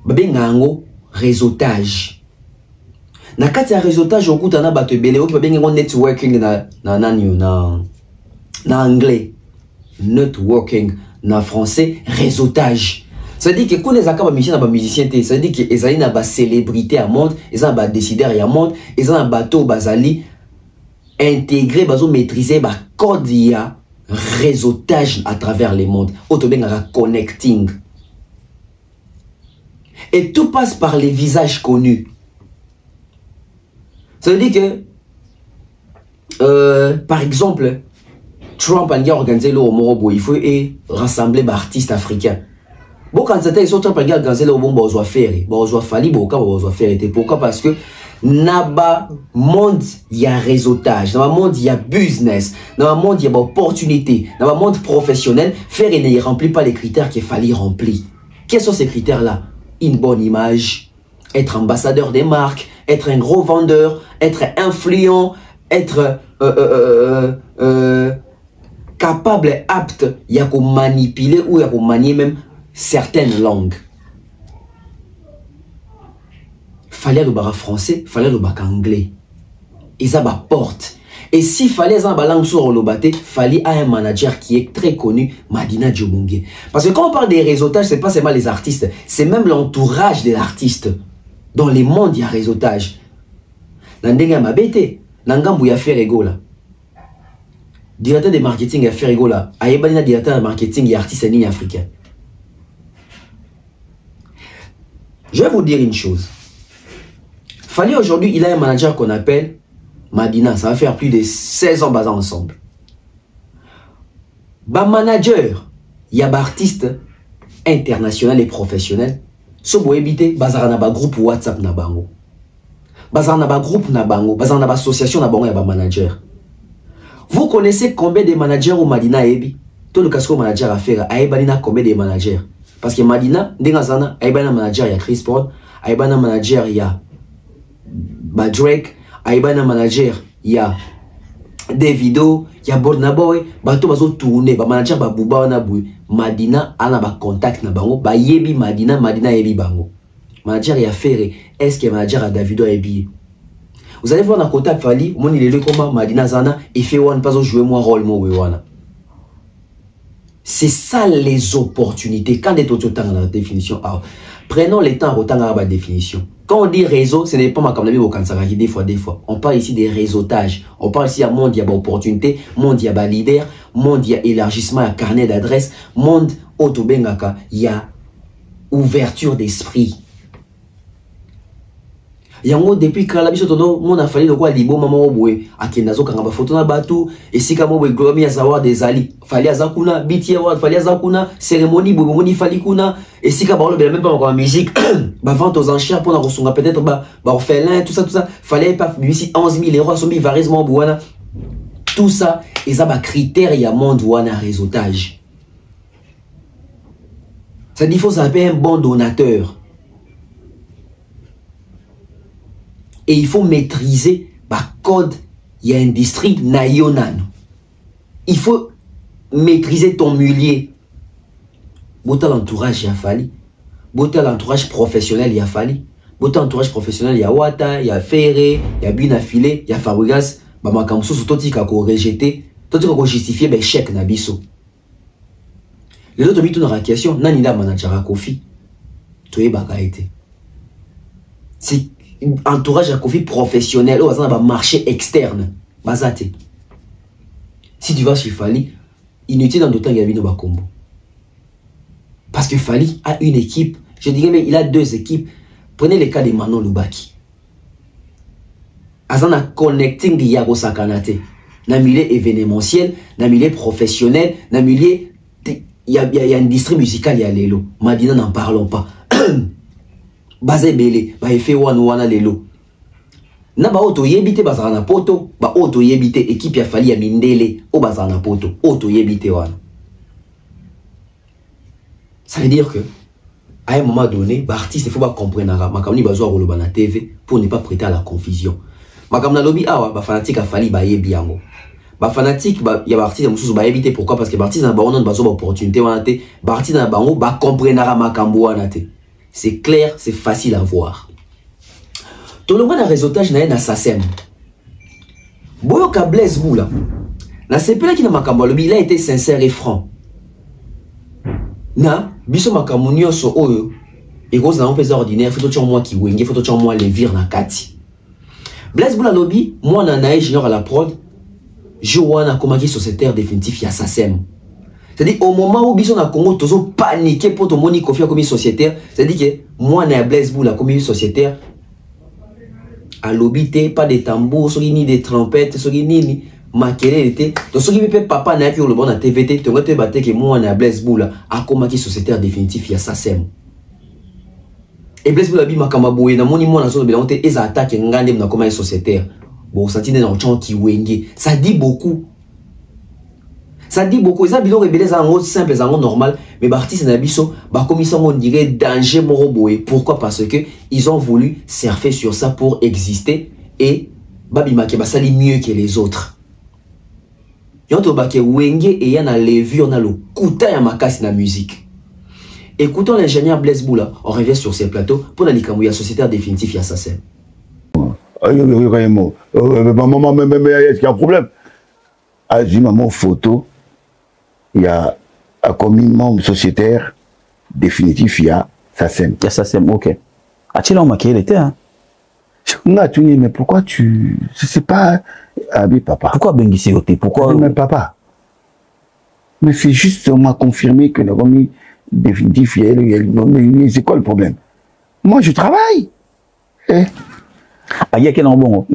bah, ben, nango, réseautage. Na kati ya réseautage, écoute, on a ba te belé, ok, bah, ben, nango networking na anglais. Networking, na français, réseautage. Ça veut dire que quand les accords musiciens na musicien, ça veut dire que les na ba célébrité à monde, les na ba décideur à monde, les na bateau bazali, intégrer, maîtriser, code ya réseautage à travers le monde. Autobengara connecting. Et tout passe par les visages connus. Ça veut dire que, par exemple, Trump a organisé le Morobo, il faut rassembler des artistes africains. Bon, quand c'était Trump a organisé le Morobo, on va faire, on va faire, pourquoi? Parce que Naba monde il y a réseautage, dans le monde il y a business, dans le monde il y a opportunité, dans le monde professionnel, faire et ne remplit pas les critères qu'il fallait remplir. Quels sont ces critères-là? Une bonne image, être ambassadeur des marques, être un gros vendeur, être influent, être capable, apte, il y a qu'à manipuler ou il y a qu'à manier même certaines langues. Fallait le bar français, fallait le bar anglais. Ils ont ma porte. Et s'il fallait un langue sur le bateau, fallait un manager qui est très connu, Madina Djobongue. Parce que quand on parle des réseautages, c'est pas seulement les artistes, c'est même l'entourage de l'artiste. Dans les mondes, il y a réseautage. Nandenga Mabete, Nangambu ya Ferrego là. Directeur de marketing ya Ferrego là. Ayebalina directeur de marketing et artiste en ligne africain. Je vais vous dire une chose. Fallait aujourd'hui, il a un manager qu'on appelle Madina. Ça va faire plus de 16 ans basés ensemble. Ba manager, il y a ba artistes internationaux et professionnels. So bo éviter, bazarana ba groupe WhatsApp na bango. Bazarana ba groupe na bango. Bazarana ba association na bango ya ba manager. Vous connaissez combien de managers au Madina ebi? Tout le casco manager à faire. Aïbanina combien de managers? Parce que Madina, Ndengazana, Aïbana manager, il y a Chris Paul. Aïbana manager, il y a Drake, Aïbana manager, il y a Davido, il y a Burna Boy, bato bazo tourner, ba manager ba buba na bui, Madina ana ba contact na bango, ba yebi Madina, Madina yebi bango. Manager il y a Ferré, est-ce que manager a Davido yebi? Vous allez voir dans contact Fali, mon il est comment Madina zana et fait one pas jouer moi rôle moi wana. C'est ça les opportunités. Quand des autres dans la définition, alors, prenons le temps autant à la définition. Quand on dit réseau, ce n'est pas ma comme la vie des fois. On parle ici des réseautages. On parle ici à monde, il y a opportunité, monde, il y a leader, monde, il y a élargissement, il y a carnet d'adresse, monde, autobengaka, il y a ouverture d'esprit. Yango depuis quand la biso tono mon a fallu le quoi libo maman obwe akendazo kangaba photo na batu et si kamo bwe glomi ya savoir des ali fali azakuna biti ya fali azakuna cérémonie bobo moni fali kuna et si kaba le même pas encore musique ba vente aux enchères pour na resonga peut-être ba orphelin tout ça fallait pas ici 11 000 euros sombi varisement bouana tout ça ils a ba critères ya monde wana réseautage. Ça dit faut savoir un bon donateur. Et il faut maîtriser le code y a industrie nayonan. Il faut maîtriser ton milieu. Bota l'entourage y a fallu. Bota l'entourage professionnel y a fallu. Bota l'entourage professionnel y a Wata, y a Ferré, y a Binafile, y a Fabregas. Bah ma kamso so toti ka ko rejeter, toti ka ko justifier ben chèque na biso. Les autres bitu na question nani da manager a Kofi. Toye baka été. C'est entourage à Kofi professionnel ou à marché externe basate. Si tu vas chez Fali, inutile dans d'autres Gabino Bakombo. Parce que Fali a une équipe Je dirais, mais il a deux équipes. Prenez le cas de Manon Lubaki. Azana connecting Yago Sakanate. Dans le milieu événementiel, dans le milieu professionnel, dans le milieu. Il y a une industrie musicale, il y a Lelo. Madina, n'en parlons pas. Bazé Bele, ba effet wana Lelo. Na ba auto yebite bazana poto, ba auto yebite équipe ya fali ya mindele, o bazana poto, auto yebite wana. Ça veut dire que, à un moment donné, l'artiste, il faut pas comprendre, makamni bazwa roloba na TV, pour ne pas prêter à la confusion. Makamna lobi awa, ba fanatique a fali ba yebi yango. Ba fanatique, il y a l'artiste, mususu ba yebite, pourquoi? Parce que l'artiste na ba on bazwa ba opportunité wana te, l'artiste na bango, ba comprendre makambo wana te. C'est clair, c'est facile à voir. Tout le monde a réseautage na SACEM. Boyoka Blaise Boula. Na sepela qui na makambo lobi, il a été sincère et franc. Na biso makambo nyonso oyo ego za mpeza ordinaire faut to moi ki wenge faut to moi levir na kati. Blaise Boula lobi moi na nae junior à la prod je wana komaki sociétaire définitif ya SACEM. C'est-à-dire au moment où biso na Congo tozo paniquer pour to moni confia comme sociétaire, c'est-à-dire que moi na Blaise Boula comme sociétaire à l'obité pas de tambours ni de trompettes ni makelele était donc ce qui peut papa na pi le bon na TVT to ngote batte que moi na Blaise Boula a komaki sociétaire définitif ya SACEM. Et Blaise Boula bi makamba boye na moni moi na so belonte eza attaque ngande na koma sociétaire bon sentine na chon ki wenge ça dit beaucoup. Ça dit beaucoup. Ça biloko rebelle ça en simple ça en normal mais l'artiste na biso ba commission on dirait danger moroboé. Pourquoi? Parce que ils ont voulu surfer sur ça pour exister et babima ke basali mieux que les autres. Yonto ba ke wenge et yana levu on a le kuta ya makasi na musique. Écoutons l'ingénieur Blaise Boula, on revient sur ces plateaux pour la likamouya sociétaire définitive ya SACEM. Maman, est-ce qu'il y a un problème? J'ai maman photo, il y a un communement sociétaire définitif, il y a SACEM. Il y a SACEM, ok. As-tu l'homme qui était, hein? Mais pourquoi tu... C'est pas... Abi papa. Pourquoi Bengissi Oté? Pourquoi... Mais papa. Mais c'est juste, on m'a confirmé que le commis définitif, c'est quoi le problème? Moi, je travaille. Eh? Il y a quelqu'un bon.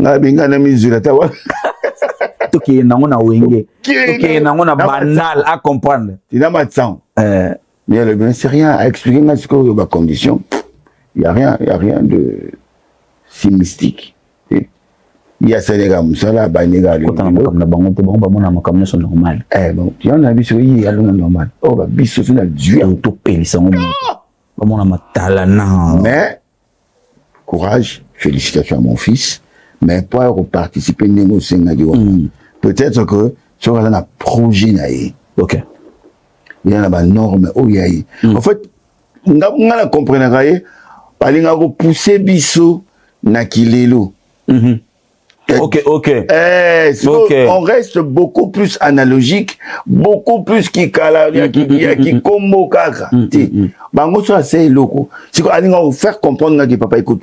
Qui est na wenge, qui est na banal à comprendre. Tu n'as pas de sang. Mais le bien c'est rien à expliquer dans ce que ma condition. Il y a rien de si mystique. Il y a Sénégal, ça là, Banégal. Quand on a comme la banque, bon, bah mon âme comme ça normal. Eh bon, tu en as vu sur il y a le normal. Oh bah biso c'est la Dieu. Tout payé ça on. Bah mon âme talana. Mais courage, félicitations à mon fils. Mais pour participer à négocier, peut-être que tu as un projet. Ok. Il y a une norme. En fait, on a compris que pousser biso na kilelo. Ok. On reste beaucoup plus analogique, beaucoup plus qui combo kaka. Bango ça c'est loco. Si on faire comprendre que papa écoute,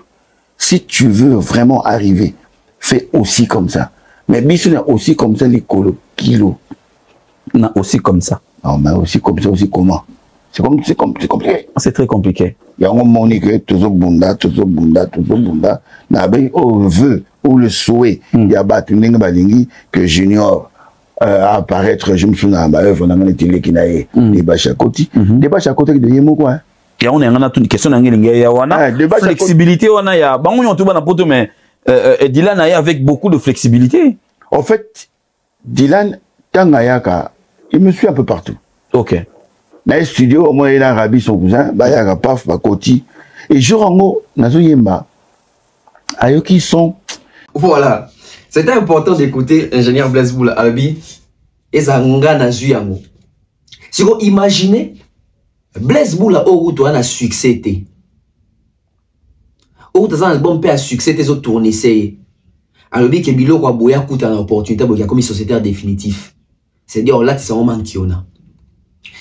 si tu veux vraiment arriver, fais aussi comme ça. Mais biso n'a aussi comme ça les kilo. Non, aussi comme ça. Non, mais aussi comme ça, aussi comment? C'est compliqué. C'est très compliqué. Il y a un moment que toujours bunda. Na ben au vœu ou le souhait. Il y a batuninga balingi que Junior apparaître. Je me souviens ma œuvre on a une télé qui n'a des bâches à côté. Des bâches à côté de yemo quoi. Et on est en une question de flexibilité. On a ya bango yon tuba na poto mais Dylan a avec beaucoup de flexibilité. En fait, Dylan tangayaka, il me suit un peu partout. Ok. Dans le studio, au moins il a rabi son cousin, bayaka paf bakoti. Et jorango nazo yemba. Ayoki sont. Voilà. C'était important d'écouter l'ingénieur Blaise Boula Albi et Zanga Nazuyango. Si vous imaginez, Blaise Boula au route a succès. Au route a un album à succès, des autres tournées. Alors, que Bilo kwa boya kuta na opportunité boya comme sociétaire définitif. C'est-à-dire là tu s'en manque on a.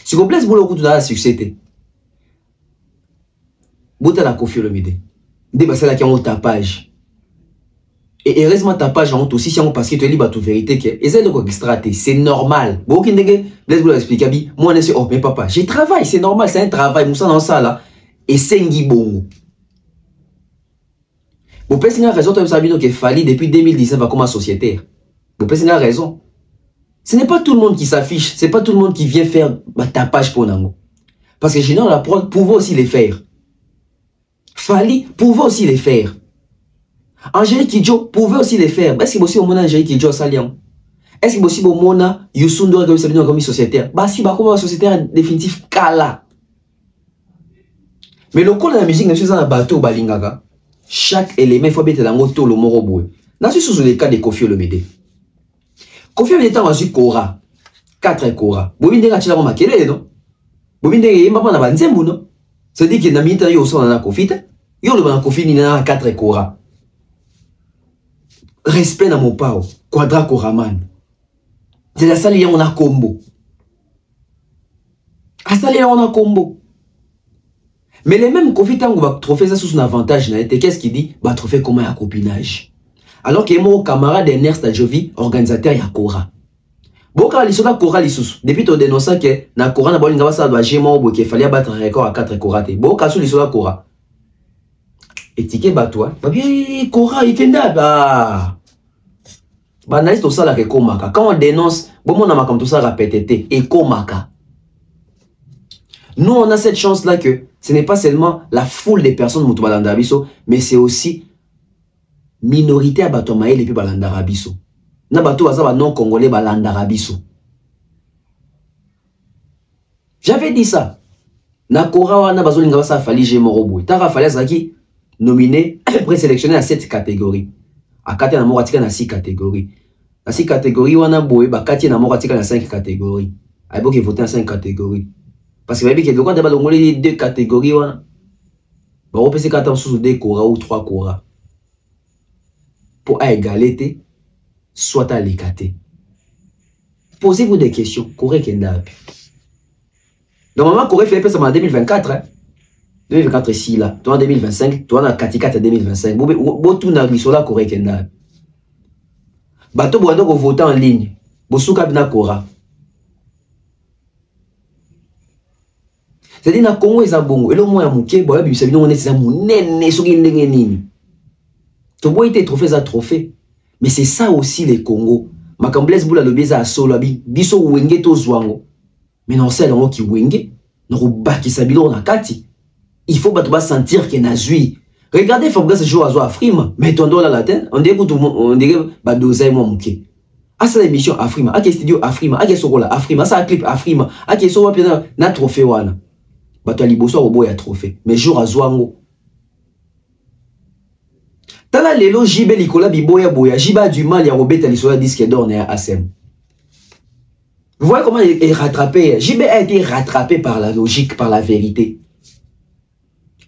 Si vous Blaise Boula au route a succès. Bouta la Koffi Olomide. Dépassé la qui ont tapage. Et heureusement tapage en aussi si on parce que tu es libre à toute vérité que et c'est le quoi extraté, c'est normal. Bon qui ndenge Blaise Boula explique abi moi on est oh mais papa, j'ai travail, c'est normal, c'est un travail moussa dans ça là. et sengi bongo. Vous pensez a raison, que Fali depuis 2019 va comme sociétaire. Vous pensez a raison. Ce n'est pas tout le monde qui s'affiche, c'est pas tout le monde qui vient faire tapage pour Nango. Parce que Général Laprade pouvait aussi les faire. Fali pouvait aussi les faire. Angélique Kidjo pouvait aussi les faire. Est-ce que possible au monde Angélique Kidjo à Salian? Est-ce que possible au monde Youssoundo comme sociétaire? Bah si, bah comme sociétaire définitif Kala. Mais le coup de la musique, nous sommes un bateau Balingaga. Chaque élément, il faut bien être dans le le moroboué. Nous sommes sur le cas de Kofi Olomide. Kofi Olomide est en Kora. 4 Kora. Vous avez dit que vous avez dit non? Vous avez dit que vous avez dit que non? C'est-à-dire que vous avez dit que vous avez dit que vous avez dit que 4 Kora. Respect dans mon pao. Quadra Koraman. C'est la salle où on a combo. À salle où on a combo. Mais les mêmes Kofi Tango va trophée ça sous son avantage. Qu'est-ce qu'il dit? Bah trophée comment un copinage. Alors que mon camarade Ernest Adjovi, organisateur ya Kora. Boka lisola Kora lisous. Depuis ton dénonçant que na Kora na bolinga ba ça doit gémo bo qu'il fallait battre un record à 4 Kora te. Boka sous lisola Kora. Étiquette batoi. Bah bien Kora il kenda bah. Bah naïs tout ça là que komaka. Quand on dénonce, bon mon ama comme tout ça répété et komaka. Nous on a cette chance là que ce n'est pas seulement la foule des personnes Moutou Balanda Abisso, mais c'est aussi minorité à Bato Maël et puis Balanda Abisso. Na Bato Azaba non congolais Balanda Abisso. J'avais dit ça. Na Kora na Bazo Lingaba sa Fali Gemorobou. Tara Fali Azaki nominé présélectionné à 7 catégories. À Kati na Moratika na 6 catégories. Na 6 catégories wana boy ba Kati na Moratika na 5 catégories. Aibo qui voté en 5 catégories. Parce que que le compte de 2 catégories, on peut se faire sous 2 Kora ou 3 Kora. Pour à égalité, soit à l'écarter. Posez-vous des questions. Corée Kenda. Normalement, Corée fait ça en 2024. Hein? 2024 ici, là. Toi en 2025, toi en Katikata 2025. Bon, tout n'a pas la Corée Kenda. Bateau, vous votez en ligne. Vous souka bina Kora. C'est-à-dire na Congo eza bongo elo mo ya muke boya bibisa bino on eza munene soki ndenge nini to boy te trophée mais c'est ça aussi les Congo makambles bula lobeza a solo biso wenge to zwango mais non c'est ngo ki wenge no baki sabilo na kati il faut ba sentir que na zui regardez Fabrice joue à Afrima mais ton dola la tête on dirait ba dosai mo muke à cette émission Afrima à studio Afrima à sokola Afrima ça clip Afrima à so na trophée wana bato liboso robo ya trophée mais jour à Zwango tala lelo jibe likola biboya boya jiba du mal ya robeta lisola disque d'or na ASM. Vous voyez comment il est rattrapé. JB a été rattrapé par la logique, par la vérité.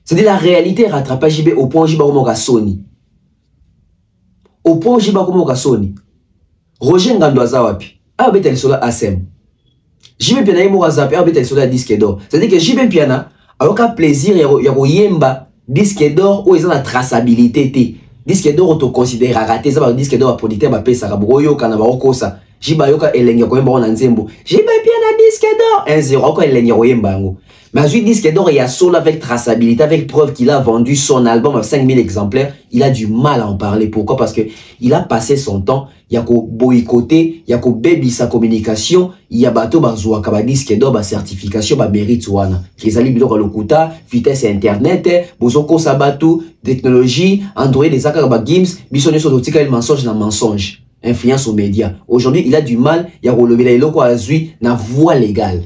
C'est-à-dire la réalité rattrape JB au point où JB a Sony. Au point où JB a Sony. Roger Ngandoaza wapi a robeta lisola ASM. JB Piana yemo razapi a beta sola disque d'or. C'est-à-dire que JB Piana a aucun plaisir ya yemba disque d'or où ils ont la traçabilité. Disque d'or auto considéré raté ça par disque d'or a producteur ba pesa ka broyo kana ba okosa. JB yoka elenge ko yemba na nzembo. JB Piana disque d'or 1-0 ko elenge ko yemba ngo. Mais à ce disque d'or il y a solo avec traçabilité, avec preuve qu'il a vendu son album à 5000 exemplaires. Il a du mal à en parler. Pourquoi? Parce que il a passé son temps. Il y a qu'au boycotter, il y a qu'au baby sa communication. Il y a bateau bazoua kaba disque d'or, ba certification, ba mérite wana. Les alliés bidon lokuta, vitesse internet, bozoko sabatu, technologie, Android des akara ba games, bisonné sur l'outil il mensonge na mensonge. Influence aux médias. Aujourd'hui, il a du mal. Il y a relevé la loko azui na voie légale.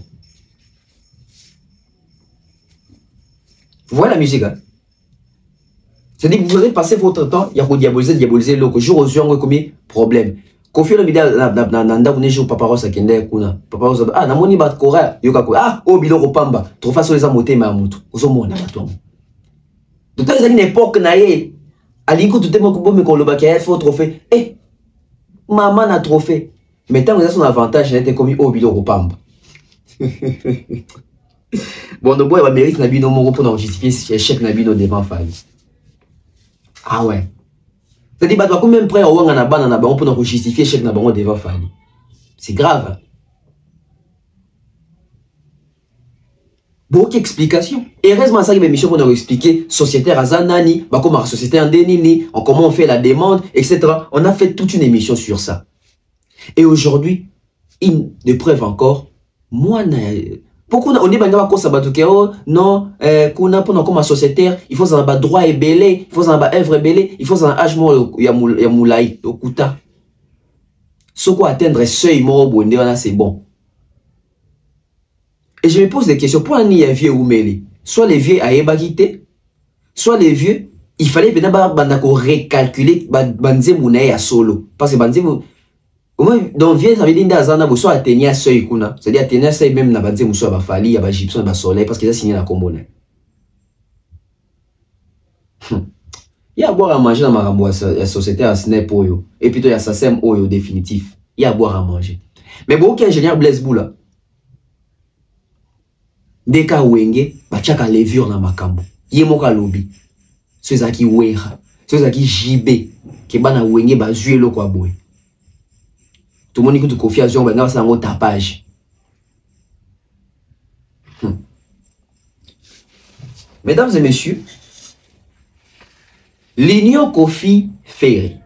Vous voyez la musique, hein? C'est-à-dire que vous allez passer votre temps, il y a diaboliser le jour aux yeux, on a commis problème. Kofi Olomide nanda kune jour papa rosa kende kuna. Papa rosa ah namoni bat kora yoka ko ah o biloko pamba. Trop façon les amoté ma mutu. Ozo mona bato. Tout à une époque na ye aliko tout mo ko me ko loba ki faut trophée. Eh maman na trophée. Mais tant que son avantage n'était commis o biloko pamba. Bon, donc, il va mériter Nabino Moro pour justifier l'échec Nabino devant Fali. Ah ouais. C'est-à-dire, il va combien de près au Wanga Nabana pour justifier l'échec Nabano devant Fali. C'est grave. Beaucoup d'explications. Et heureusement, ça, il y a une émission pour nous expliquer sociétaire à Zanani, comment la société en dénini, comment on fait la demande, etc. On a fait toute une émission sur ça. Et aujourd'hui, une de preuve encore, moi, pourquoi on dit que non, comme sociétaire, il faut un droit et belé, il faut un œuvre belé, il faut un âge mort, il y a moulaï, au kuta. Ce qu'on atteindre seuil mort, c'est bon. Et je me pose des questions. Pourquoi il y a vieux ou mêlé? Soit les vieux à ébagité, soit les vieux, il fallait recalculer banze mounaï à solo. Parce que banze donc vieux, ça veut dire que soit atteindre un seuil, c'est-à-dire atteindre un seuil même na banze mousso à fali, à gypsum, à soleil, parce qu'ils ont signé la commune. Il y a à boire à manger dans la société à Snap Oyo. Et puis il y a Sassem Oyo définitif. Il y a à boire à manger. Mais beaucoup d'ingénieurs Blaise Boula. Dès que wenge, bachaka levure na makambo. Yemoka lobi. Ceux qui wera, ceux qui jibe, qui bana wenge ba zué lo kwa boy. Tout le monde écoute Kofi Azion, ben c'est un tapage. Mesdames et messieurs, l'union Kofi Ferry,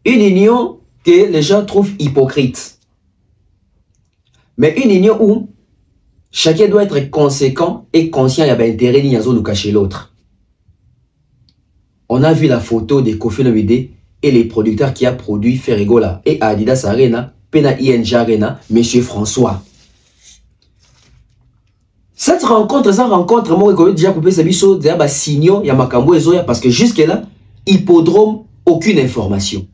une union que les gens trouvent hypocrite, mais une union où chacun doit être conséquent et conscient, il y a un intérêt ni de cacher l'autre. On a vu la photo de Kofi Olomide et les producteurs qui a produit Ferrigola et Adidas Arena, Pena ING Arena, Monsieur François. Cette rencontre, moi, je déjà coupé ce biseau, déjà signaux, il y a Makambo et Zoya, parce que jusque-là, hippodrome, aucune information.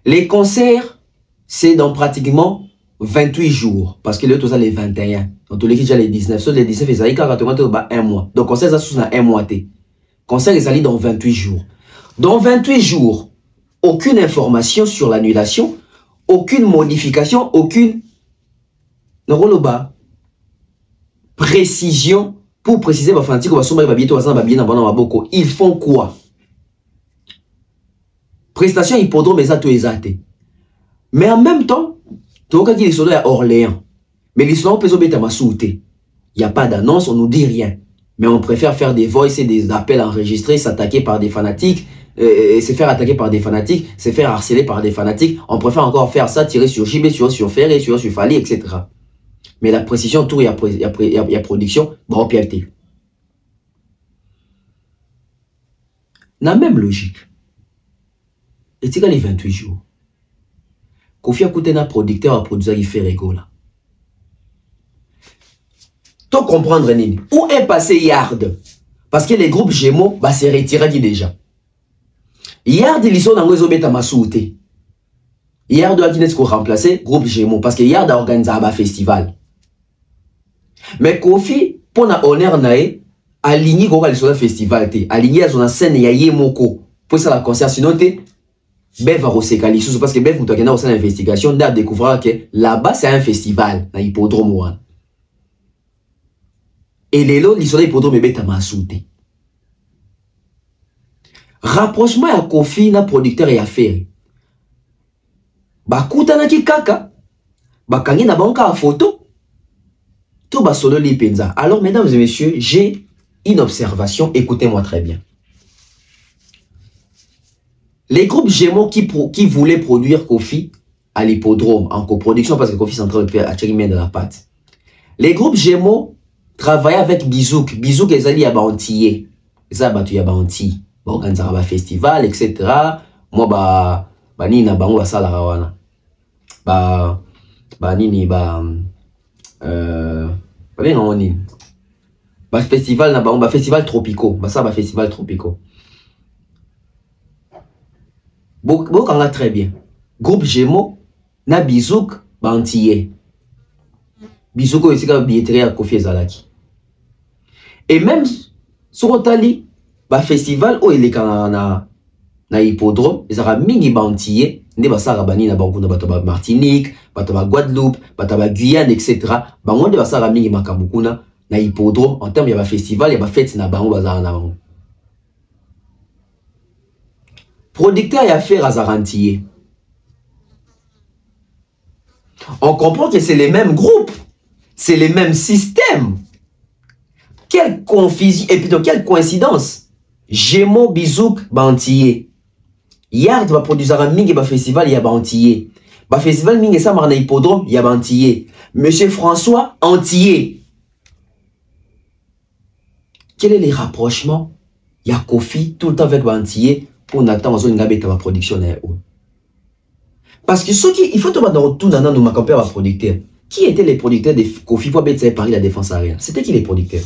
Les concerts, c'est dans pratiquement 28 jours, parce que l'autre, ça les 21. Dans tous les cas, déjà les 19. Sur les 19, ils ont un mois. Donc, concert, ça sous un mois. Concert, ils allaient dans 28 jours. Dans 28 jours, aucune information sur l'annulation, aucune modification, aucune précision pour préciser ils font quoi? Prestation hippodrome exact. Mais en même temps, tout le monde est à Orléans. Mais l'histoire peut être à il n'y a pas d'annonce, on ne nous dit rien. Mais on préfère faire des voices et des appels enregistrés, s'attaquer par des fanatiques, se faire attaquer par des fanatiques, se faire harceler par des fanatiques. On préfère encore faire ça, tirer sur JB, sur Ferré, sur Fali, etc. Mais la précision, tout, il y a production, bon, piète. La même logique. Et tu as les 28 jours. Kofi a coûté un producteur à produire qui fait rigola. Tu comprendre, Nini. Où est passé Yard? Parce que les groupes Gémeaux, bah, c'est retiré déjà. Yard, ils sont dans les obéta masouté. Yard doit remplacer groupe Gémeaux. Parce que Yard a organisé un festival. Mais Kofi, pour na honneur nae, aligné sur le festival, aligné sur la scène yaye moko. Pour ça la concert, sinon Bev va resécaler parce que Bev vous avez une investigation, d'à découvrir que là-bas c'est un festival, dans l'hippodrome. Et les lots, l'histoire d'hippodrome est bête à souté. Rapprochement à Kofi, na producteur et affaire. Ba kutana ki kaka, ba kangi na banka à photo. Tout bas solo li penza. Alors, mesdames et messieurs, j'ai une observation. Écoutez-moi très bien. Les groupes Gémeaux qui voulaient produire Kofi à l'hippodrome en coproduction, parce que Kofi est en train de faire de la pâte. Les groupes Gémeaux travaillaient avec Bizouk. Bizouk, ils allaient à Bantillé. Ils allaient à Bantillé. Ils organisaient un festival, etc. Moi, nina bango basala rawana. Nini, festival na ba festival tropicaux, ça festival tropicaux. Beaucoup très bien. Groupe Gémeaux na Bizouk Bantillé. Bizouk aussi ka billetterie à Kofi Ezalaki. Et même sur Otali, ba festival où il est na hippodrome, ils aura mini Bantillé, ne ba sara bani na bango na batoba Martinique, batoba Guadeloupe, batoba Guyane, etc. Bango de ba sara mini makamukuna na hippodrome en termes il y a festival, il y a fête na bango bazara na bango. Producteur et affaires à Zarantillé. On comprend que c'est les mêmes groupes. C'est le même système. Quelle confusion, et plutôt quelle coïncidence. Gémeaux, Bizouk, Bantillé. Yard va produire un mingi ba festival, il y a Bantillé. Ba festival mingi ça marna hippodrome, il y a Bantillé. Monsieur François, Antillé. Quel est le rapprochement? Il y a Kofi tout le temps avec Bantillé pour n'attendre zone ngabeta la production. Parce que ceux qui, il faut tomber dans tout dans nos compères à producteurs. Qui étaient les producteurs de Kofi pour Paris la défense arrière? C'était qui les producteurs?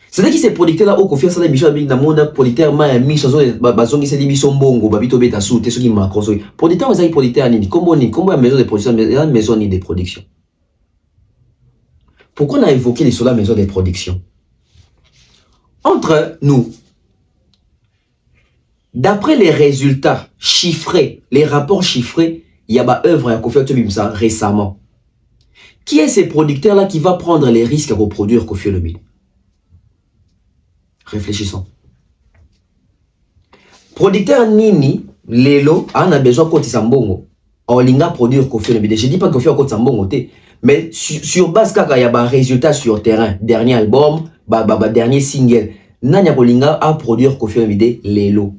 C'était qui ces producteurs-là au Kofi ça les Michel Big Namona producteur ma mi chanson bazongi c'est l'émission bongo babito beta sous t'es ceux qui macro so producteur ils producteurs ni comment maison de production maison ni de production. Pourquoi on a évoqué les soldats maison de production? Entre nous, d'après les résultats chiffrés, les rapports chiffrés, il y a une œuvre à Kofi Olomide récemment. Qui est ces producteurs-là qui va prendre les risques à reproduire Kofi Olomide? Réfléchissons. Producteur Nini, Lelo, on a besoin de Sambongo. On a produire Kofi Olomide. Je ne dis pas que Kofi Olomide Sambongo, mais sur base il y a un résultat sur terrain. Dernier album, dernier single. Nanya Kolinga a produire Kofi Olomide Lelo.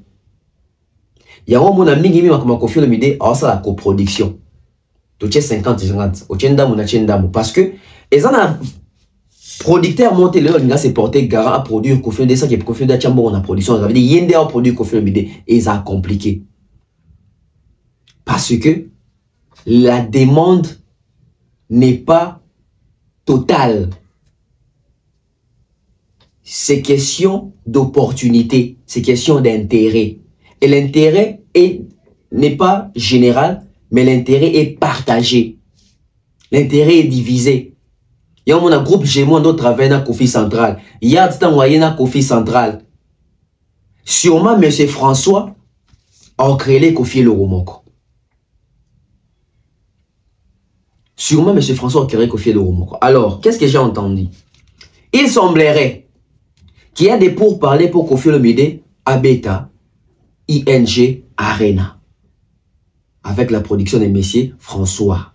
Il y a un monde qui a Kofi Olomide a la coproduction. Tu as 50-50. Parce que les producteurs montés le c'est porté garant à produire Kofi Olomide ça qui est Kofi Olomide chambo on a production ça veut dire yende a produire Kofi Olomide et ça compliqué parce que la demande n'est pas totale. C'est question d'opportunité, c'est question d'intérêt et l'intérêt n'est pas général mais l'intérêt est partagé, l'intérêt est divisé. Il y a un groupe Gémeaux d'autres travaillent dans Kofi Central. Il y a un moyen dans Kofi Central. Sûrement, M. François a créé les Kofi Loromoko. Sûrement, M. François a créé Kofi Loromoko. Alors, qu'est-ce que j'ai entendu? Il semblerait qu'il y a des pourparlers pour Kofi Olomide à Beta, ING Arena. Avec la production de M. François.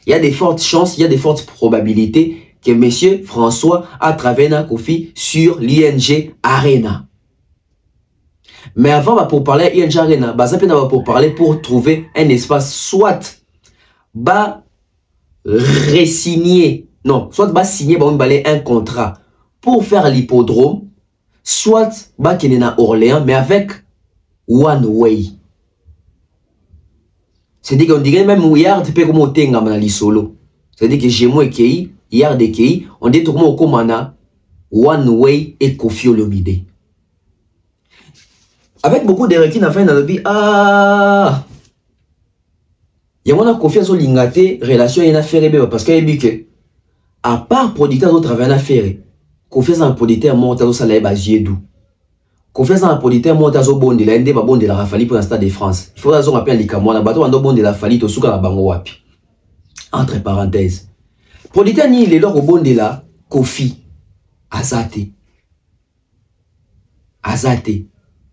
Il y a des fortes chances, il y a des fortes probabilités que M. François a travaillé dans Kofi sur l'ING Arena. Mais avant, pour parler ING Arena, pour parler pour trouver un espace, soit re-signer, non, soit signer un contrat pour faire l'hippodrome, soit qu'il est à Orléans, mais avec One Way. C'est-à-dire qu'on dirait même Yard peut comme au tenga manali solo. C'est-à-dire que Gémeaux et Kei, Yard et Kei, on dit tout le monde au Komana, One Way et Kofi Olomide. Avec beaucoup de requins à faire dans le vie, il y a une confiance au lingate, relation et une affaire, parce qu'il y a que, à part producteur d'autres travail en affaire, confiance en producteur monte au salaire basé d'où. Confiance en producteur monte au bon de la ND, bon de la Rafali pour le Stade de France. Il faut rappeler les Cameroun, bateau en bon de la Rafali, au souka la bango wapi. Entre parenthèses. Producteur ni les lors au bon de la Kofi. Azate.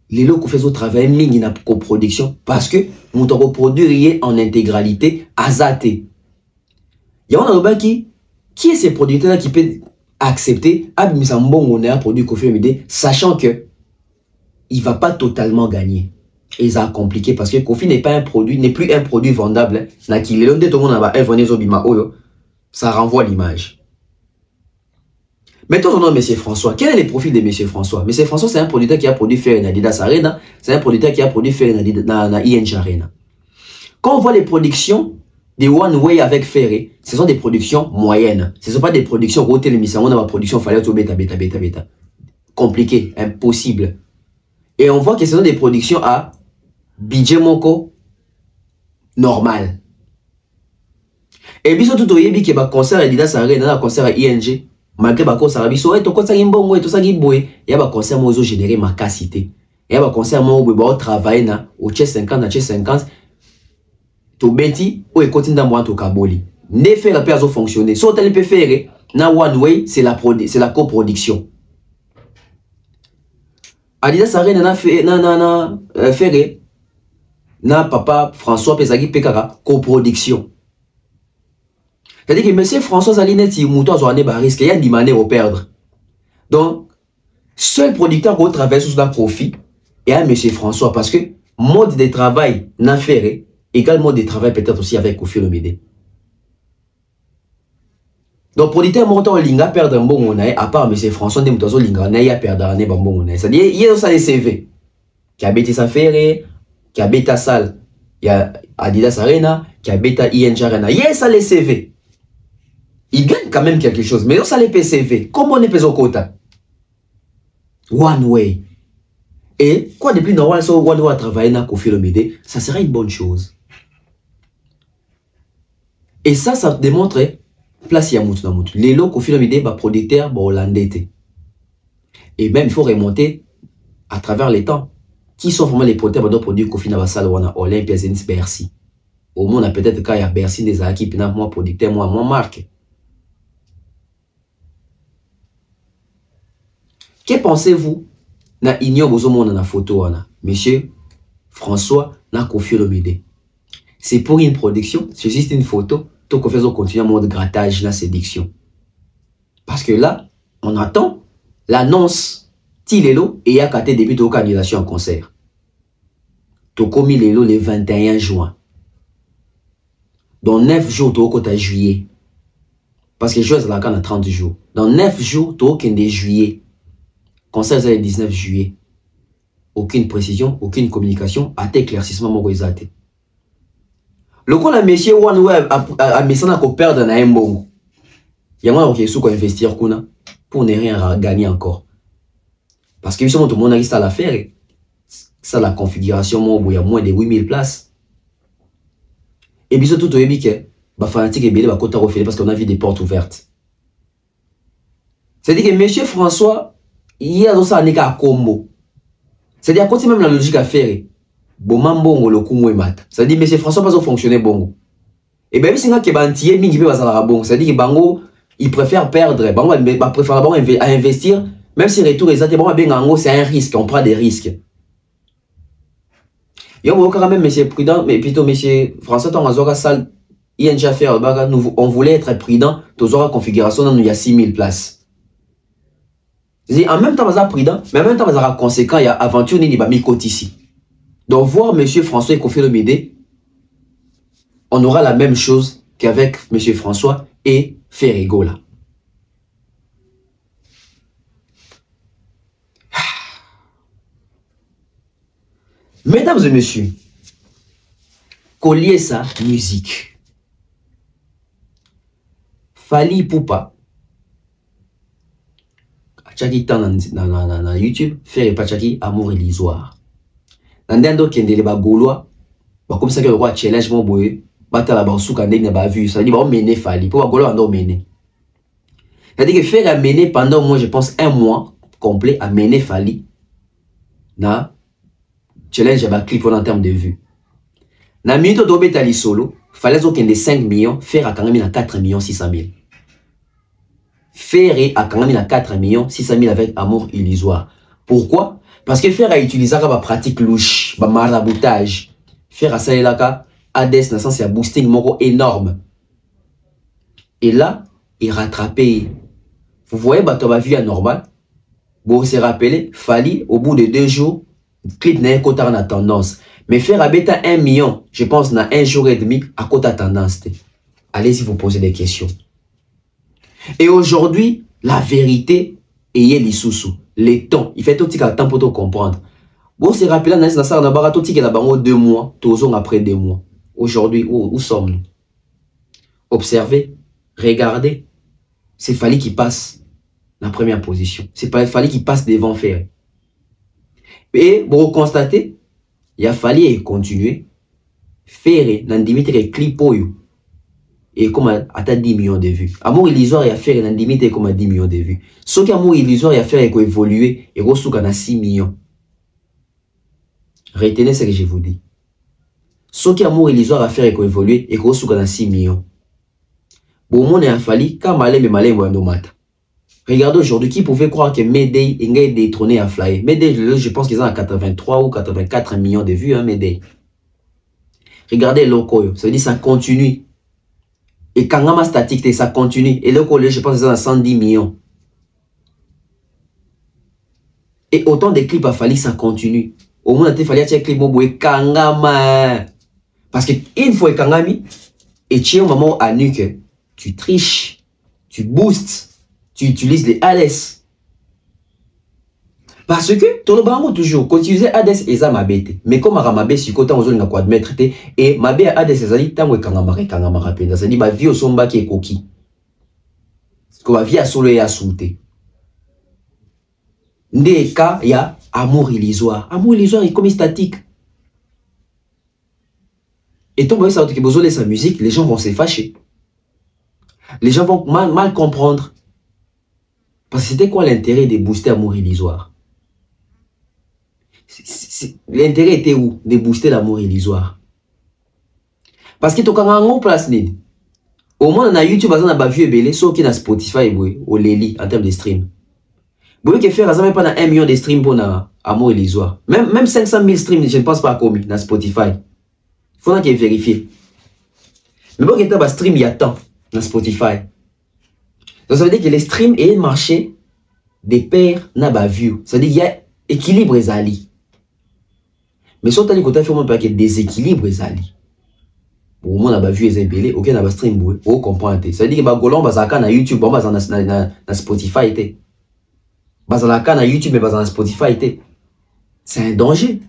Les lots qu'on fait au travail, mingi na coproduction, parce que nous t'en reproduire en intégralité, Azate. Il y a un autre qui est ce producteur qui peut accepter, abimisa mbongo on a produit Kofi Olomide, sachant que il va pas totalement gagner. Et ça a compliqué parce que Kofi n'est pas un produit, n'est plus un produit vendable. Ça renvoie l'image. Mettons son nom, M. François. Quel est le profil de M. François? M. François, c'est un producteur qui a produit Ferry dans Adidas Arena. C'est un producteur qui a produit Ferry dans ING Arena. Quand on voit les productions des One Way avec Ferry, ce sont des productions moyennes. Ce ne sont pas des productions où on a ma production fallait tout bêta. Compliqué, impossible. Et on voit que ce sont des productions à budget moko normal. Et puis surtout, il y a un concert à Adidas Arena, un concert à ING. Malgré que ça rabi so to konsa gimbongo to sa giboy ya ba concert mo zo générer ma capacité ya ba concert mo bo travailler na au che 50 na che 50 to beti o e continue mo to kaboli ne faire la paix fonctionner so tel peut faire na One Way c'est la coproduction Adidas Arena na faire na papa François Pesagi Pekara coproduction C'est-à-dire que M. François Zalineti, Mouton Zoane risque, il y a une manière de perdre. Donc, seul producteur qui travaille sur le profit est M. François, parce que mode de travail n'a fait, égal mode de travail peut-être aussi avec Kofi Olomide. Donc, producteur montant linga perdre un bon monnaie, à part M. François de Mouton linga n'a perdre un bon monnaie. C'est-à-dire, il y a ça les CV. Qui a bêté sa ferré, qui a bêté salle, il y a Adidas Arena, qui a bêté ING Arena. Il y a ça les CV. Il gagne quand même quelque chose. Mais ça les PCV. Comment on est payé au quota? One way. Et quoi de plus normal, ça, One way à travailler dans Kofi Olomide, ça serait une bonne chose. Et ça démontre, place Yamout dans Mout. Les lots Kofi Olomide, producteur, hollandais. Et même, il faut remonter à travers les temps. Qui sont vraiment les producteurs de produits Kofi Nabasal, Olympia, Zenith, Bercy. Au moins, on a peut-être quand il y a Bercy, des équipes, moi producteur, moi marque. Que pensez-vous na igno bozomo na photo wana monsieur François na Kofi Olomide? C'est pour une production, c'est juste une photo, tout qu'on fait continuer en mode grattage la séduction. Parce que là, on attend l'annonce Tilelo et à côté début de organisation en concert. Toko Milelo le 21 juin. Dans 9 jours au côté juillet. Parce que juin c'est la canne à 30 jours. Dans 9 jours au côté juillet. Concert c'est le 19 juillet. Aucune précision, aucune communication, à éclaircissement mogoisate. Le coup la monsieur One Web a mis ça pour perdre un bon. Il y a moins qui investir pour ne rien gagner encore. Parce que tout le monde a réussi à la faire. Ça la configuration il y a moins de 8000 places. Et puis surtout il y a des fanatiques et des côtés refilés parce qu'on a vu des portes ouvertes. C'est-à-dire que monsieur François il y a dans ça un écart combo. C'est-à-dire quand même la logique à faire. Bon mambo le coup mat. C'est-à-dire monsieur François pas fonctionner bongo. Et bien si on a qui bantier mingi peut passer la bon. C'est-à-dire que bango il préfère perdre. Bango il préfère d'abord à investir. Même si retour exactement bien en c'est un risque. On prend des risques. Il y a quand même monsieur prudent mais plutôt monsieur François ton azora salle ING faire on voulait être prudent. Tous aura configuration il y a 6000 places. En même temps, vous êtes prudent, mais en même temps, vous êtes conséquent, il y a aventure ni bami côté ici. Donc, voir M. François et Kofi Olomide, on aura la même chose qu'avec M. François et Ferrigo là. Mesdames et messieurs, collier sa musique. Fali Poupa. Chaki tan na YouTube, faire Pachaki amour illusoire. Nandendo kende le ba gaulois, ba comme ça que le roi challenge mon boy, bata la ba souka ndenge ba vu, ça dit ba mener Fali, pour ba gaulois ando mener. C'est-à-dire que faire à mener pendant moi je pense un mois complet à mener Fali na challenge ba clip en termes de vues. Na minute do betali solo, fallait zo kende 5 millions, faire à kangami na 4 millions 600 000. Faire à quand même 4 millions 600 000 avec amour illusoire. Pourquoi? Parce que faire à utiliser la pratique louche, la maraboutage, faire à ça et là, Hades dans sens c'est un boosting moro énorme. Et là, il rattrapé. Vous voyez, bah, tu vas vu à normal. Bon, c'est rappelé, Fali, au bout de 2 jours, clip n'a un quota en tendance. Mais faire à bêta 1 million, je pense, dans 1 jour et demi, à quota tendance. Allez-y, vous posez des questions. Et aujourd'hui, la vérité est l'issoussou. Les temps, il fait tout petit temps pour te comprendre. Bon, c'est rappelé, dans ça, on a barré tout petit 2 mois, tous après 2 mois. Aujourd'hui, où sommes-nous? Observez, regardez. C'est Fali qui passe la première position. C'est pas Fali qui passe devant Ferré. Et pour constater, il a fallu continuer. Ferré, dans le clip et comme à 10 millions de vues. Amour illusoire, il a fait dans limite comme à 10 millions de vues. Ce qui amour illusoire, il a fait évoluer et reçu à 6 millions. Retenez ce que je vous dis. Ce qui amour illusoire a fait évoluer et reçu à 6 millions. Bon, mon a fallu, quand malé, mais malé, moi, no mat. Regardez aujourd'hui, qui pouvait croire que Mayday est détrôné à Fly. Mayday, je pense qu'ils ont à 83 ou 84 millions de vues, hein, Mayday. Regardez Lokoyo, ça veut dire que ça continue. Et Kangama statique, ça continue. Et le collège, je pense que c'est à 110 millions. Et autant de clips a fallu, ça continue. Au moins, il fallait que clip et Kangama. Parce qu'une fois Kangami, et tu es au moment à nuque, tu triches, tu boostes, tu utilises les ADES. Parce que, tout le monde toujours, quand tu utilises ADES, et ça m'a bête. Mais comme Ramabé, si côté on a quoi admettre, et ma bé ADES, ça dit, tant que Kangama, ça dit, ma vie au somba qui est coquille. Parce que ma vie a solo et a sauté. Des cas, il y a amour illusoire. Amour illusoire est comme statique. Et tant que ça a besoin de sa musique, les gens vont se fâcher. Les gens vont mal comprendre. Parce que c'était quoi l'intérêt de booster amour illusoire? L'intérêt était où? De booster l'amour illusoire. Parce que tu as un place. Au moins, on a YouTube, on a vu et sauf qu'il y a Spotify ou Lely en termes de stream. Vous voyez que faire même pas 1 million de streams pour amour illusoire. Même 500 000 streams, je ne pense pas commis dans Spotify. Il faut qu'il vérifie. Mais bon, il y a un stream, il y a tant dans Spotify. Donc ça veut dire que les streams et le marché des pairs n'a pas vu. Ça veut dire qu'il y a équilibre zali. Mais si on a dit qu'il y a déséquilibre zali. Au moins, on n'a pas vu les embellés, aucun n'a pas stream, vous comprenez. Ça veut dire que les gens sont YouTube, dans Spotify. Bazalaka na YouTube mais bazalaka na Spotify. C'est un danger.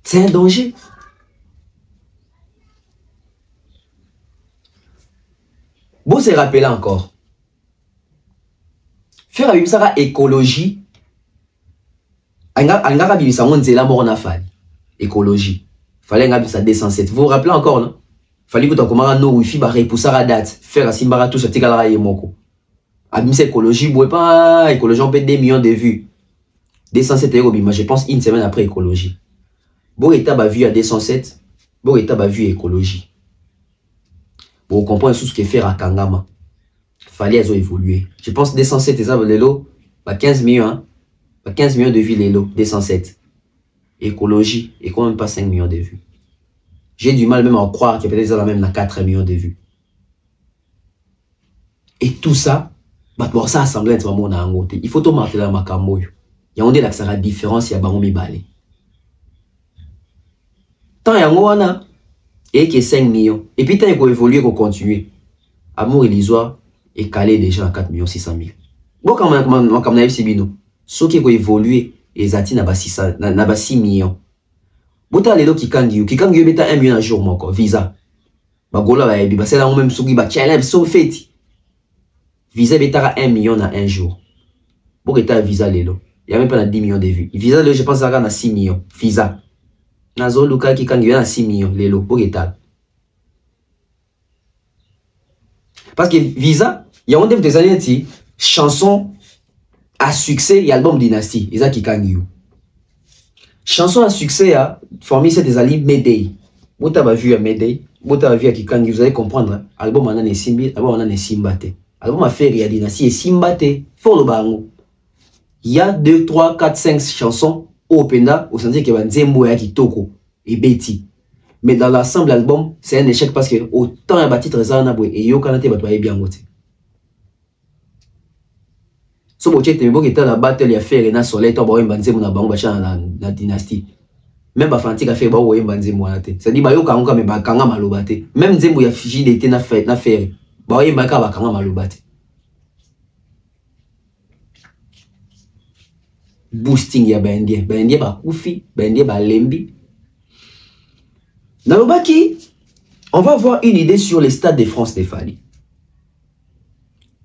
C'est un danger. Bon, c'est rappelé encore. Faire avec ça écologie. Angara bibisa monzela morna fali. Écologie. Fallait nga bisa 207. Vous vous rappelez encore non? Fallait que tu commences no wifi ba repoussara date. Faire asimbara tout ce tikala yemoko. Abimse écologie, vous pas écologie, on peut 2 millions de vues. 207 €, mais je pense une semaine après écologie. Bon état ba vu à 207, bon état ba vu écologie. Bon, vous comprenez tout ce que faire à Kangama. Fallait évoluer. Je pense 207 et ça, l'élo, 15 millions, hein? 15 millions de vues l'élo, 207. Écologie, et quand même pas 5 millions de vues. J'ai du mal même à croire que peut-être ça va même à 4 millions de vues. Et tout ça, pour ça, assemblée, il faut tout marquer dans ma camoyo. Il y a une ça différence, il y a baromi balé. Tant il y a et que 5 millions. Et puis tant il faut évoluer, il faut continuer. Amour illusoire est calé déjà à 4 600 000. Bon, comme on a vu, ceux qui ont évolué, ils atteignent 6 millions. Bon, tu as les gens qui kangyo 1 million à jour, mon visa. Bagola va ebi, c'est là où même ceux qui challenge, sont faits. Visa betara 1 million à un jour. Pour que tu aies visa lelo. Il n'y a même pas 10 millions de vues. Visa lelo, je pense que ça a 6 millions. Visa. Nazo Luka qui kangyo a 6 millions lelo. Pour que tu aies. Parce que visa, il y a un des années, chanson à succès et album dynastie. Ils ont qui kangyo. Chanson à succès à formé c'est des alliés Mayday. Vous avez vu à Mayday. Vous avez vu à qui kangyo. Vous allez comprendre. Album en a simbi, album en a simbate. Alors, ma fait a dynastie et Simbate, faut le bango. Il y a 2, 3, 4, 5 chansons au Penda, au sens qu'il y a Nzembo et Kitoko et Betty. Mais dans l'ensemble de l'album, c'est un échec parce que autant il y a titre et yo kanate batwaye bien gote. So bo chete mbo kita la battle ya faire na soleil to bo Nzembo na bango bacha na dynastie. Même ba fanti ka faire ba wo Nzembo na te. Ça dit ba yo kango me ba kanga maloba te. Même Nzembo ya fiji d'été na fête na faire. Boosting ya bendie ba kufi bendie ba lembi. Nalobaki, on va avoir une idée sur les stades de France de Fally.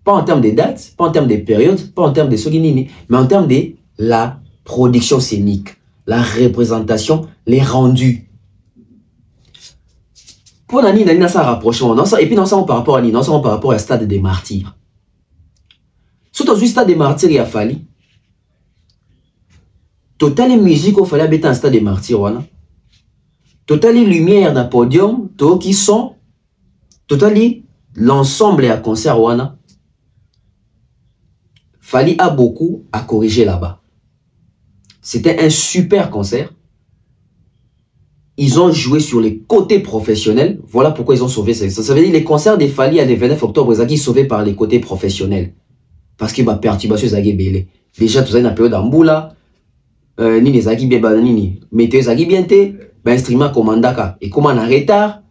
Pas en termes de dates, pas en termes de périodes, pas en termes de soginini, mais en termes de la production scénique, la représentation, les rendus. Pour Nani, Nani, ça rapprochement. Et puis, non, ça, par rapport à Nini, non, ça, par rapport au stade des martyrs. Surtout, au stade des martyrs, il y a Fally. Total musique, il fallait habiter un stade des martyrs, voilà. Total lumière d'un podium, tout qui sont, total l'ensemble à concert, voilà. Fally a beaucoup à corriger là-bas. C'était un super concert. ils ont joué sur les côtés professionnels. Voilà pourquoi ils ont sauvé ça. Ça veut dire les concerts des Fally à les 29 octobre, ils ont été sauvés par les côtés professionnels. Parce que perturbation, ils ont belé. Déjà, tout ça, il y a une période d'amboula. Ni les agis bien, ni météo, les agis bien, instrument commandaka. Et comment on a retard?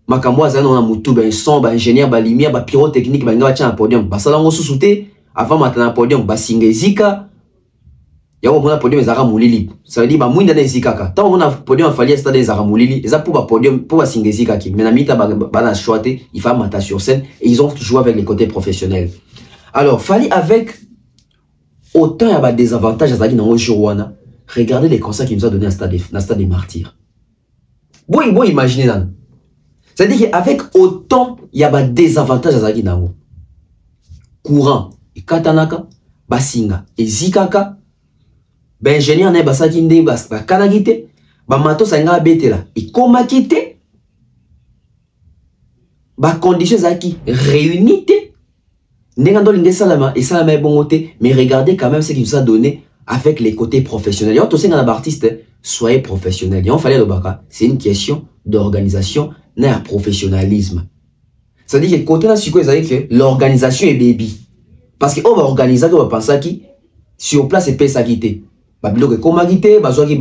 Makambo, on a moutou, son, ingénieur, lumière, pyrotechnique, on a un podium. Ça, on a sous-souté. Avant, on a un podium, singezika. Il y a un podium, ils ont moulili. Ça veut dire, il y a un zikaka. Tant on a un podium, il fallait stade des moulili. Ils ont pour un podium, pour un singezika. Mais la mita, il faut mater sur scène. Et ils ont joué avec les côtés professionnels. Alors, Fally avec autant il y a des avantages à dans le jour. Regardez les conseils qu'il nous a donnés dans le stade des martyrs. Bon, imaginez là. C'est-à-dire qu'avec autant il y a des avantages à dans le courant et katanaka, basinga et zikaka, ingénieur ne basaki nde bas kanagite, mato sanga betela et komakite, conditions zaki réunité. Mais regardez quand même ce qu'il nous a donné avec les côtés professionnels. Et aussi, artiste, soyez professionnel. Et on fallait le baka. C'est une question d'organisation, d'un professionnalisme. C'est-à-dire que côté là, que l'organisation est baby. Parce qu'on va organiser, on va penser qui sur place et payer sa guité. Babilo que comment guité, bazoaki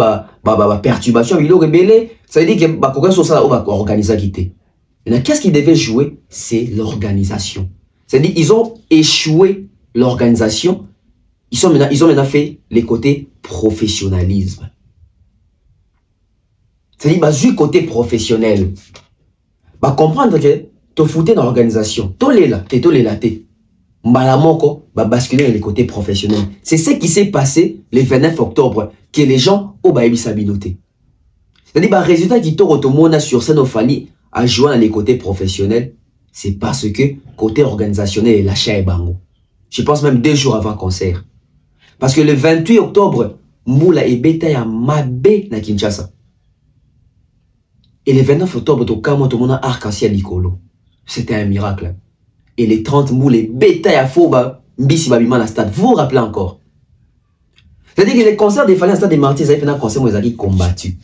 perturbation, babilo rebelle. Ça veut dire que quoi sur ça, on va organiser guité. Mais qu'est-ce qui devait jouer? C'est l'organisation. C'est-à-dire qu'ils ont échoué l'organisation. Ils ont maintenant fait les côtés professionnalisme. C'est-à-dire du côté professionnel. Comprendre que tu foutais dans l'organisation. Tu es là, tu es là. Mbalamoko va basculer les côtés professionnels. C'est ce qui s'est passé le 29 octobre que les gens ont sabinoté. C'est-à-dire le résultat qui t'automona sur scène au Fally à jouer dans les côtés professionnels. C'est parce que côté organisationnel est lâché à Bango. Je pense même 2 jours avant le concert. Parce que le 28 octobre, Moula et Beta ya Mabé na Kinshasa. Et le 29 octobre, tout le monde a arc-en-ciel Nicolo. C'était un miracle. Et les 30 Moula et Beta ya Foba, Mbisi Babima na stade. Vous vous rappelez encore? C'est-à-dire que les concerts des Fally à stade des Martyrs, ils avaient fait un concert où ils avaient combattu.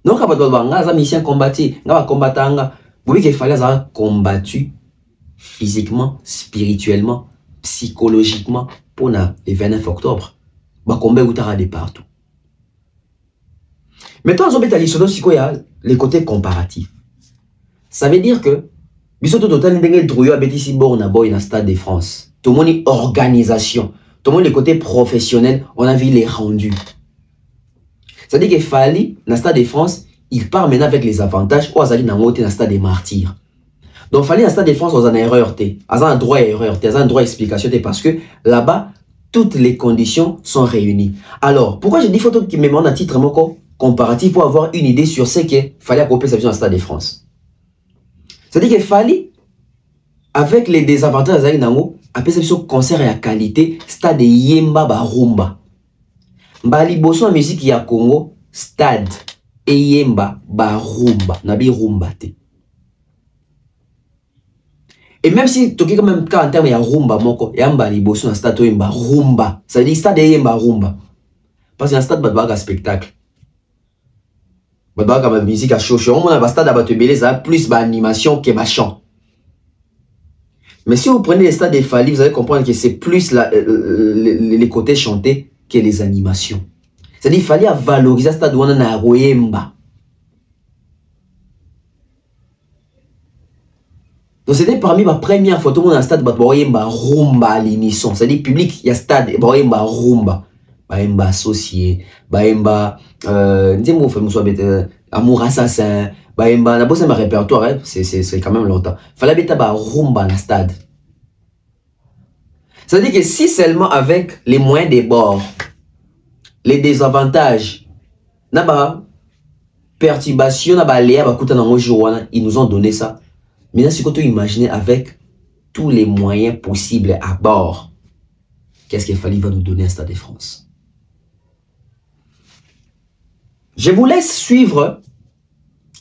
Non, quand on a un mission combattu, on a combattu. Vous voyez qu'il fallait avoir combattu physiquement, spirituellement, psychologiquement pour le 29 octobre. Bah combien vous t'as de partout. Maintenant, on a les côtés comparatifs. Ça veut dire que bisoto total ndenge drouyo abetisi borna boy na stade de France. Tout le monde est organisation. Tout le monde les côtés professionnels, on a vu les rendus. Ça veut dire que Fally na stade de France, il part maintenant avec les avantages où Azali n'a pas été dans le stade des martyrs. Donc, Fally dans le stade de France, on a une erreur. On a un droit à erreur. On a un droit à explication. Parce que là-bas, toutes les conditions sont réunies. Alors, pourquoi j'ai dit photo qui me demande un titre comparatif pour avoir une idée sur ce qu'il fallait accomplir sa vision dans le stade de France? C'est-à-dire que Fally, avec les désavantages d'Azali Nango, après sa vision concert et à qualité, stade de Yemba Barumba. Mbali Bosso en musique ya Congo, stade. Eyemba barumba nabi rumba te. Et même si tu quand même en termes de rumba moko yamba liboso na stade yemba rumba, ça veut dire stade yemba rumba parce que dans stade badbaga spectacle badbaga ma musique à show on a stade à battre belé ça plus ba animation que ba chant. Mais si vous prenez les stades de Fally, vous allez comprendre que c'est plus les côtés chantés que les animations. C'est-à-dire qu'il fallait valoriser le stade où on a un Royemba. Donc c'était parmi ma première photo dans le stade Royemba Rumba à l'émission. C'est-à-dire public, il y a stade Royemba Rumba. Baemba associé, Baemba, Amour assassin, Baemba, n'a pas c'est ma répertoire, c'est quand même longtemps. Fallait mettre Rumba dans le stade. C'est-à-dire que si seulement avec les moyens des bords, les désavantages, naba perturbation, naba léa, ils nous ont donné ça. Maintenant, si vous imaginez avec tous les moyens possibles à bord, qu'est-ce qu'il fallait nous donner à Stade de France? Je vous laisse suivre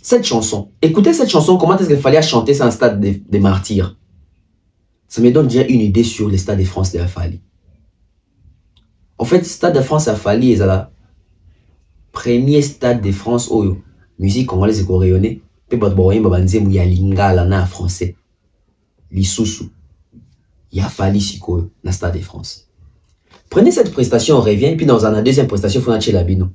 cette chanson. Écoutez cette chanson, comment est-ce qu'il fallait chanter ça en Stade des Martyrs. Ça me donne déjà une idée sur le Stade de France de la Fally. En fait, Stade de France à Fally est le premier Stade de France où musique congolaise est rayonnée. Pe bat boyen babanzemu ya lingala na français. Lisusu. Ya Fally sikoyo na Stade de France. Prenez cette prestation, on revient, et puis dans la deuxième prestation, il faut en Labino.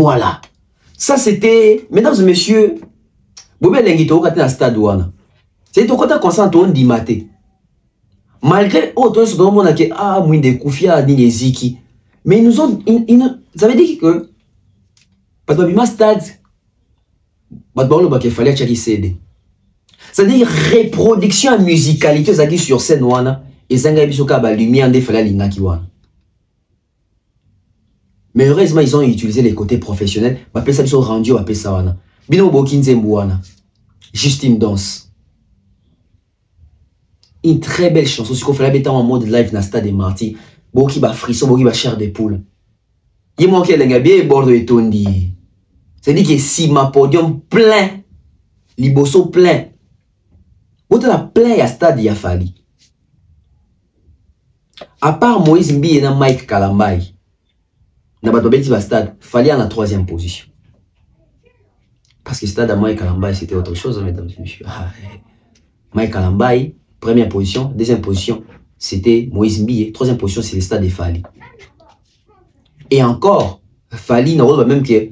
Voilà. Ça, c'était, mesdames et messieurs, Bobé Lengito, quand à stade ouana. C'est au côté constant, on dit maté. Malgré autant ce dont on a dit, ah, Mwinde Koufia, ni Ziki. Mais ils nous ont, ça veut dire que, pas de bima stade, pas de bon, il fallait qu'il cède. C'est-à-dire, reproduction en musicalité, ça dit sur scène ouana, et ça n'a pas de lumière, il fallait l'ingaki ouana. Mais heureusement, ils ont utilisé les côtés professionnels. Ils sont rendus à Pesawana. Bino Bokinze Mbouana. Justine Danse. Une très belle chanson. Ce qu'on fait là, en mode live dans le Stade des Martyrs. Boki ba frisson, boki ba chair de poule. Il manque l'engabé bord de Tondi. C'est-à-dire que si ma podium plein, Liboso plein. Autant la plein à Stade il a fallu. À part Moïse Mbi et Mike Kalambay. Nabatobeti Stade, fallait en la 3e position. Parce que Stade à Mike Kalambay, c'était autre chose, mesdames et messieurs. Mike Kalambay, 1e position, 2e position, c'était Moïse Mbiye, 3e position, c'est le Stade de Fali. Et encore, Fali n'a même que,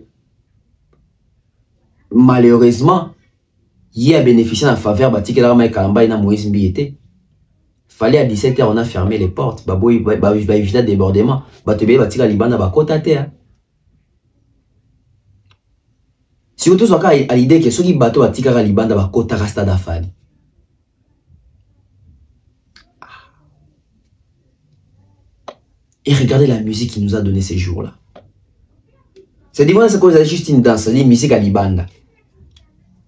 malheureusement, il a bénéficié en faveur de Mike Kalambay et Moïse Mbiye. Fallait à 17h, on a fermé les portes. Baboui, bah, éviter débordement. Batebe, batika libana, bakota terre. Surtout, soit à l'idée que ceux qui battent batika libana, bakota rasta d'afali. Et regardez la musique qu'il nous a donné ces jours-là. C'est dit, c'est qu'on a juste une danse, c'est musique à libanda.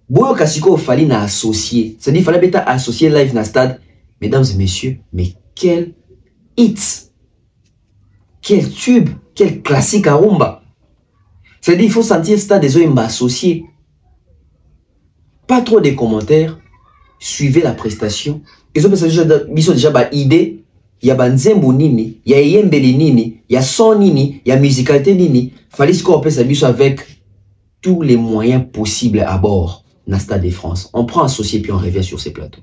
Boyo Kasiko fallait n'a associé. C'est dit, fallait bêta associer live na stade. Mesdames et messieurs, mais quel hit, quel tube, quel classique à rumba. C'est-à-dire il faut sentir stade des oeufs associés. Pas trop de commentaires. Suivez la prestation. Ils ont déjà une idée. Il y a Banzembo Nini, il y a Yembeli Nini, il y a Son Nini, il y a Musicalité Nini. Fallait qu'on peut s'amuser avec tous les moyens possibles à bord dans le Stade de France. On prend associé puis on revient sur ces plateaux.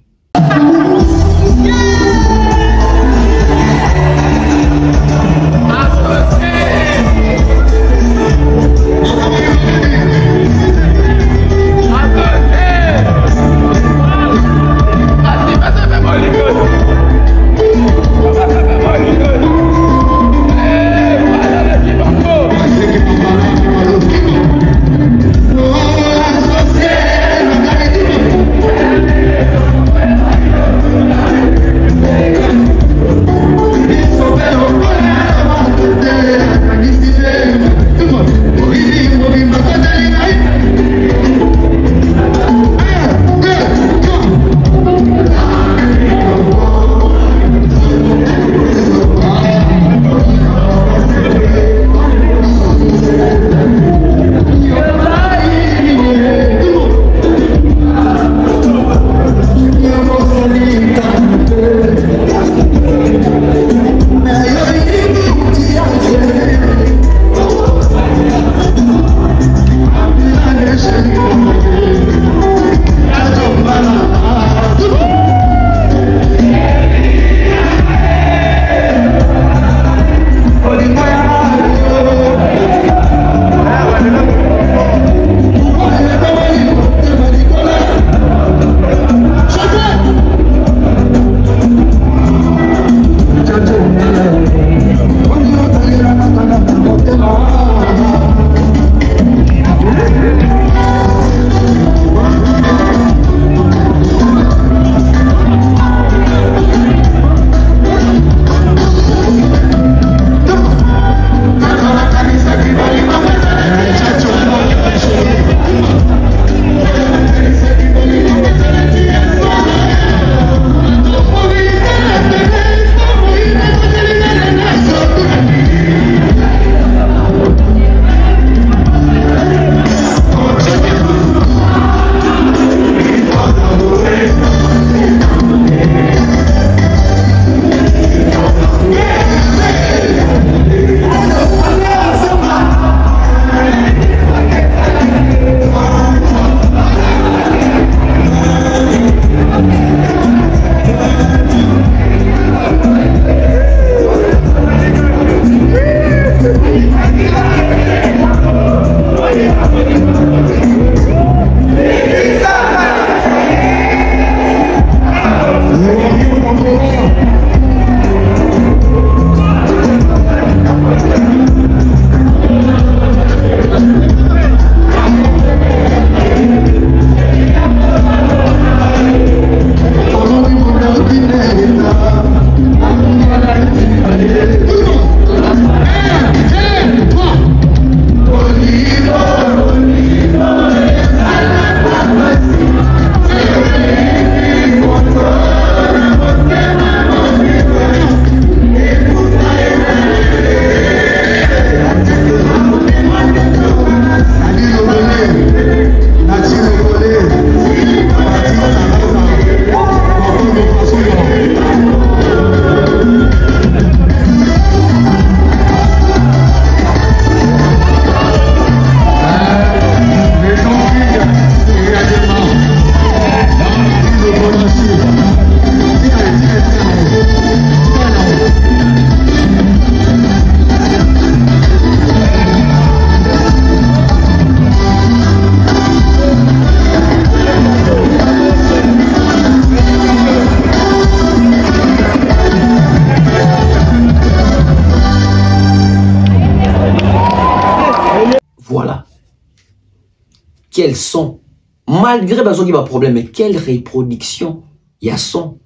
Quels sont, malgré qu'il y a un problème, mais quelle reproduction il y a son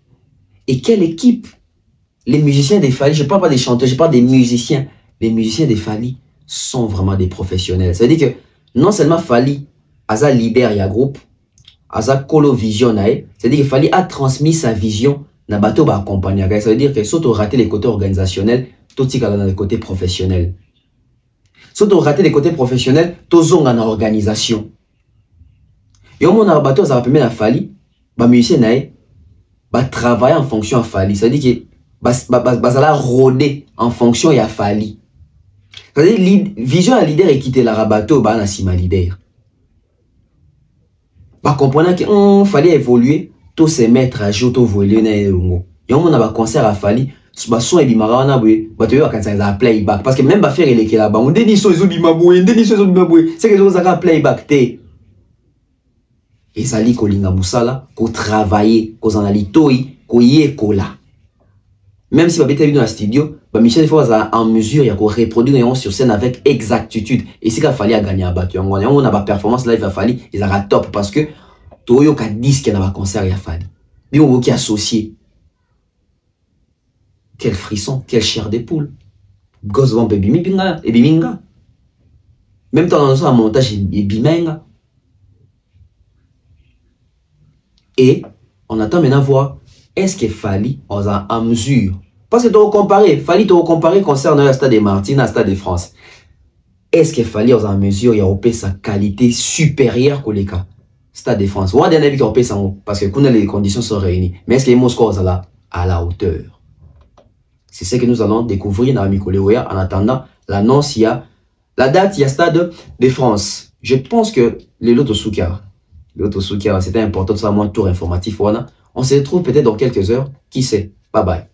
et quelle équipe. Les musiciens des Fally, je ne parle pas des chanteurs, je parle des musiciens. Les musiciens des Fally sont vraiment des professionnels. C'est-à-dire que non seulement Fally, Aza leader il y a groupe, Aza colo vision, c'est-à-dire que Fally a transmis sa vision dans bateau ba accompagner. Ça veut dire que surtout raté les côtés organisationnels, tout ce dans les côtés professionnels. Si tu as raté les côtés professionnels, tu as une organisation. Et au moment où tu as permis à Fali, les musiciens va travailler en fonction de Fali. C'est-à-dire que va rôder en fonction de Fali. C'est-à-dire que vision à leader et quitter la rabato, va na leader. Va comprendre que fallait évoluer, tout se mettre à jour, tout voler na elongo. Et au moment où concert à Fali, son et bimara na bwe, ba te yo quand ça playback parce que même ba faire les là-bas, on déniso les bimabwe, c'est que ça ka playback té. Et ça li ko linga musala, ko travailler, ko zanali toi, ko yekola. Même si Babette est dans le studio, Michel il faut en mesure il y a qu'on reproduire sur scène avec exactitude. Et c'est qu'il fallait gagner à battre. On a pas performance là il va falloir ils a top parce que Toyo ka disque qu'il y a un concert il a fallu. Mais on veut qui associé. Quel frisson, quelle chair des poules. Goswan baby binga et biminga. Même temps dans un montage et biminga. Et on attend maintenant voir est-ce que Fali en mesure parce que tu as comparé Fali tu as comparé concernant le stade de Martine à stade de France. Est-ce que Fali en mesure il a sa qualité supérieure que les cas stade de France. On a des qui ça parce que les conditions sont réunies. Mais est-ce que Moscou est à la hauteur? C'est ce que nous allons découvrir dans Mikoleoya. En attendant l'annonce, il y a la date, il y a stade de France. Je pense que les Loto Soukar, c'était important de savoir un tour informatif. On se retrouve peut-être dans quelques heures. Qui sait? Bye bye.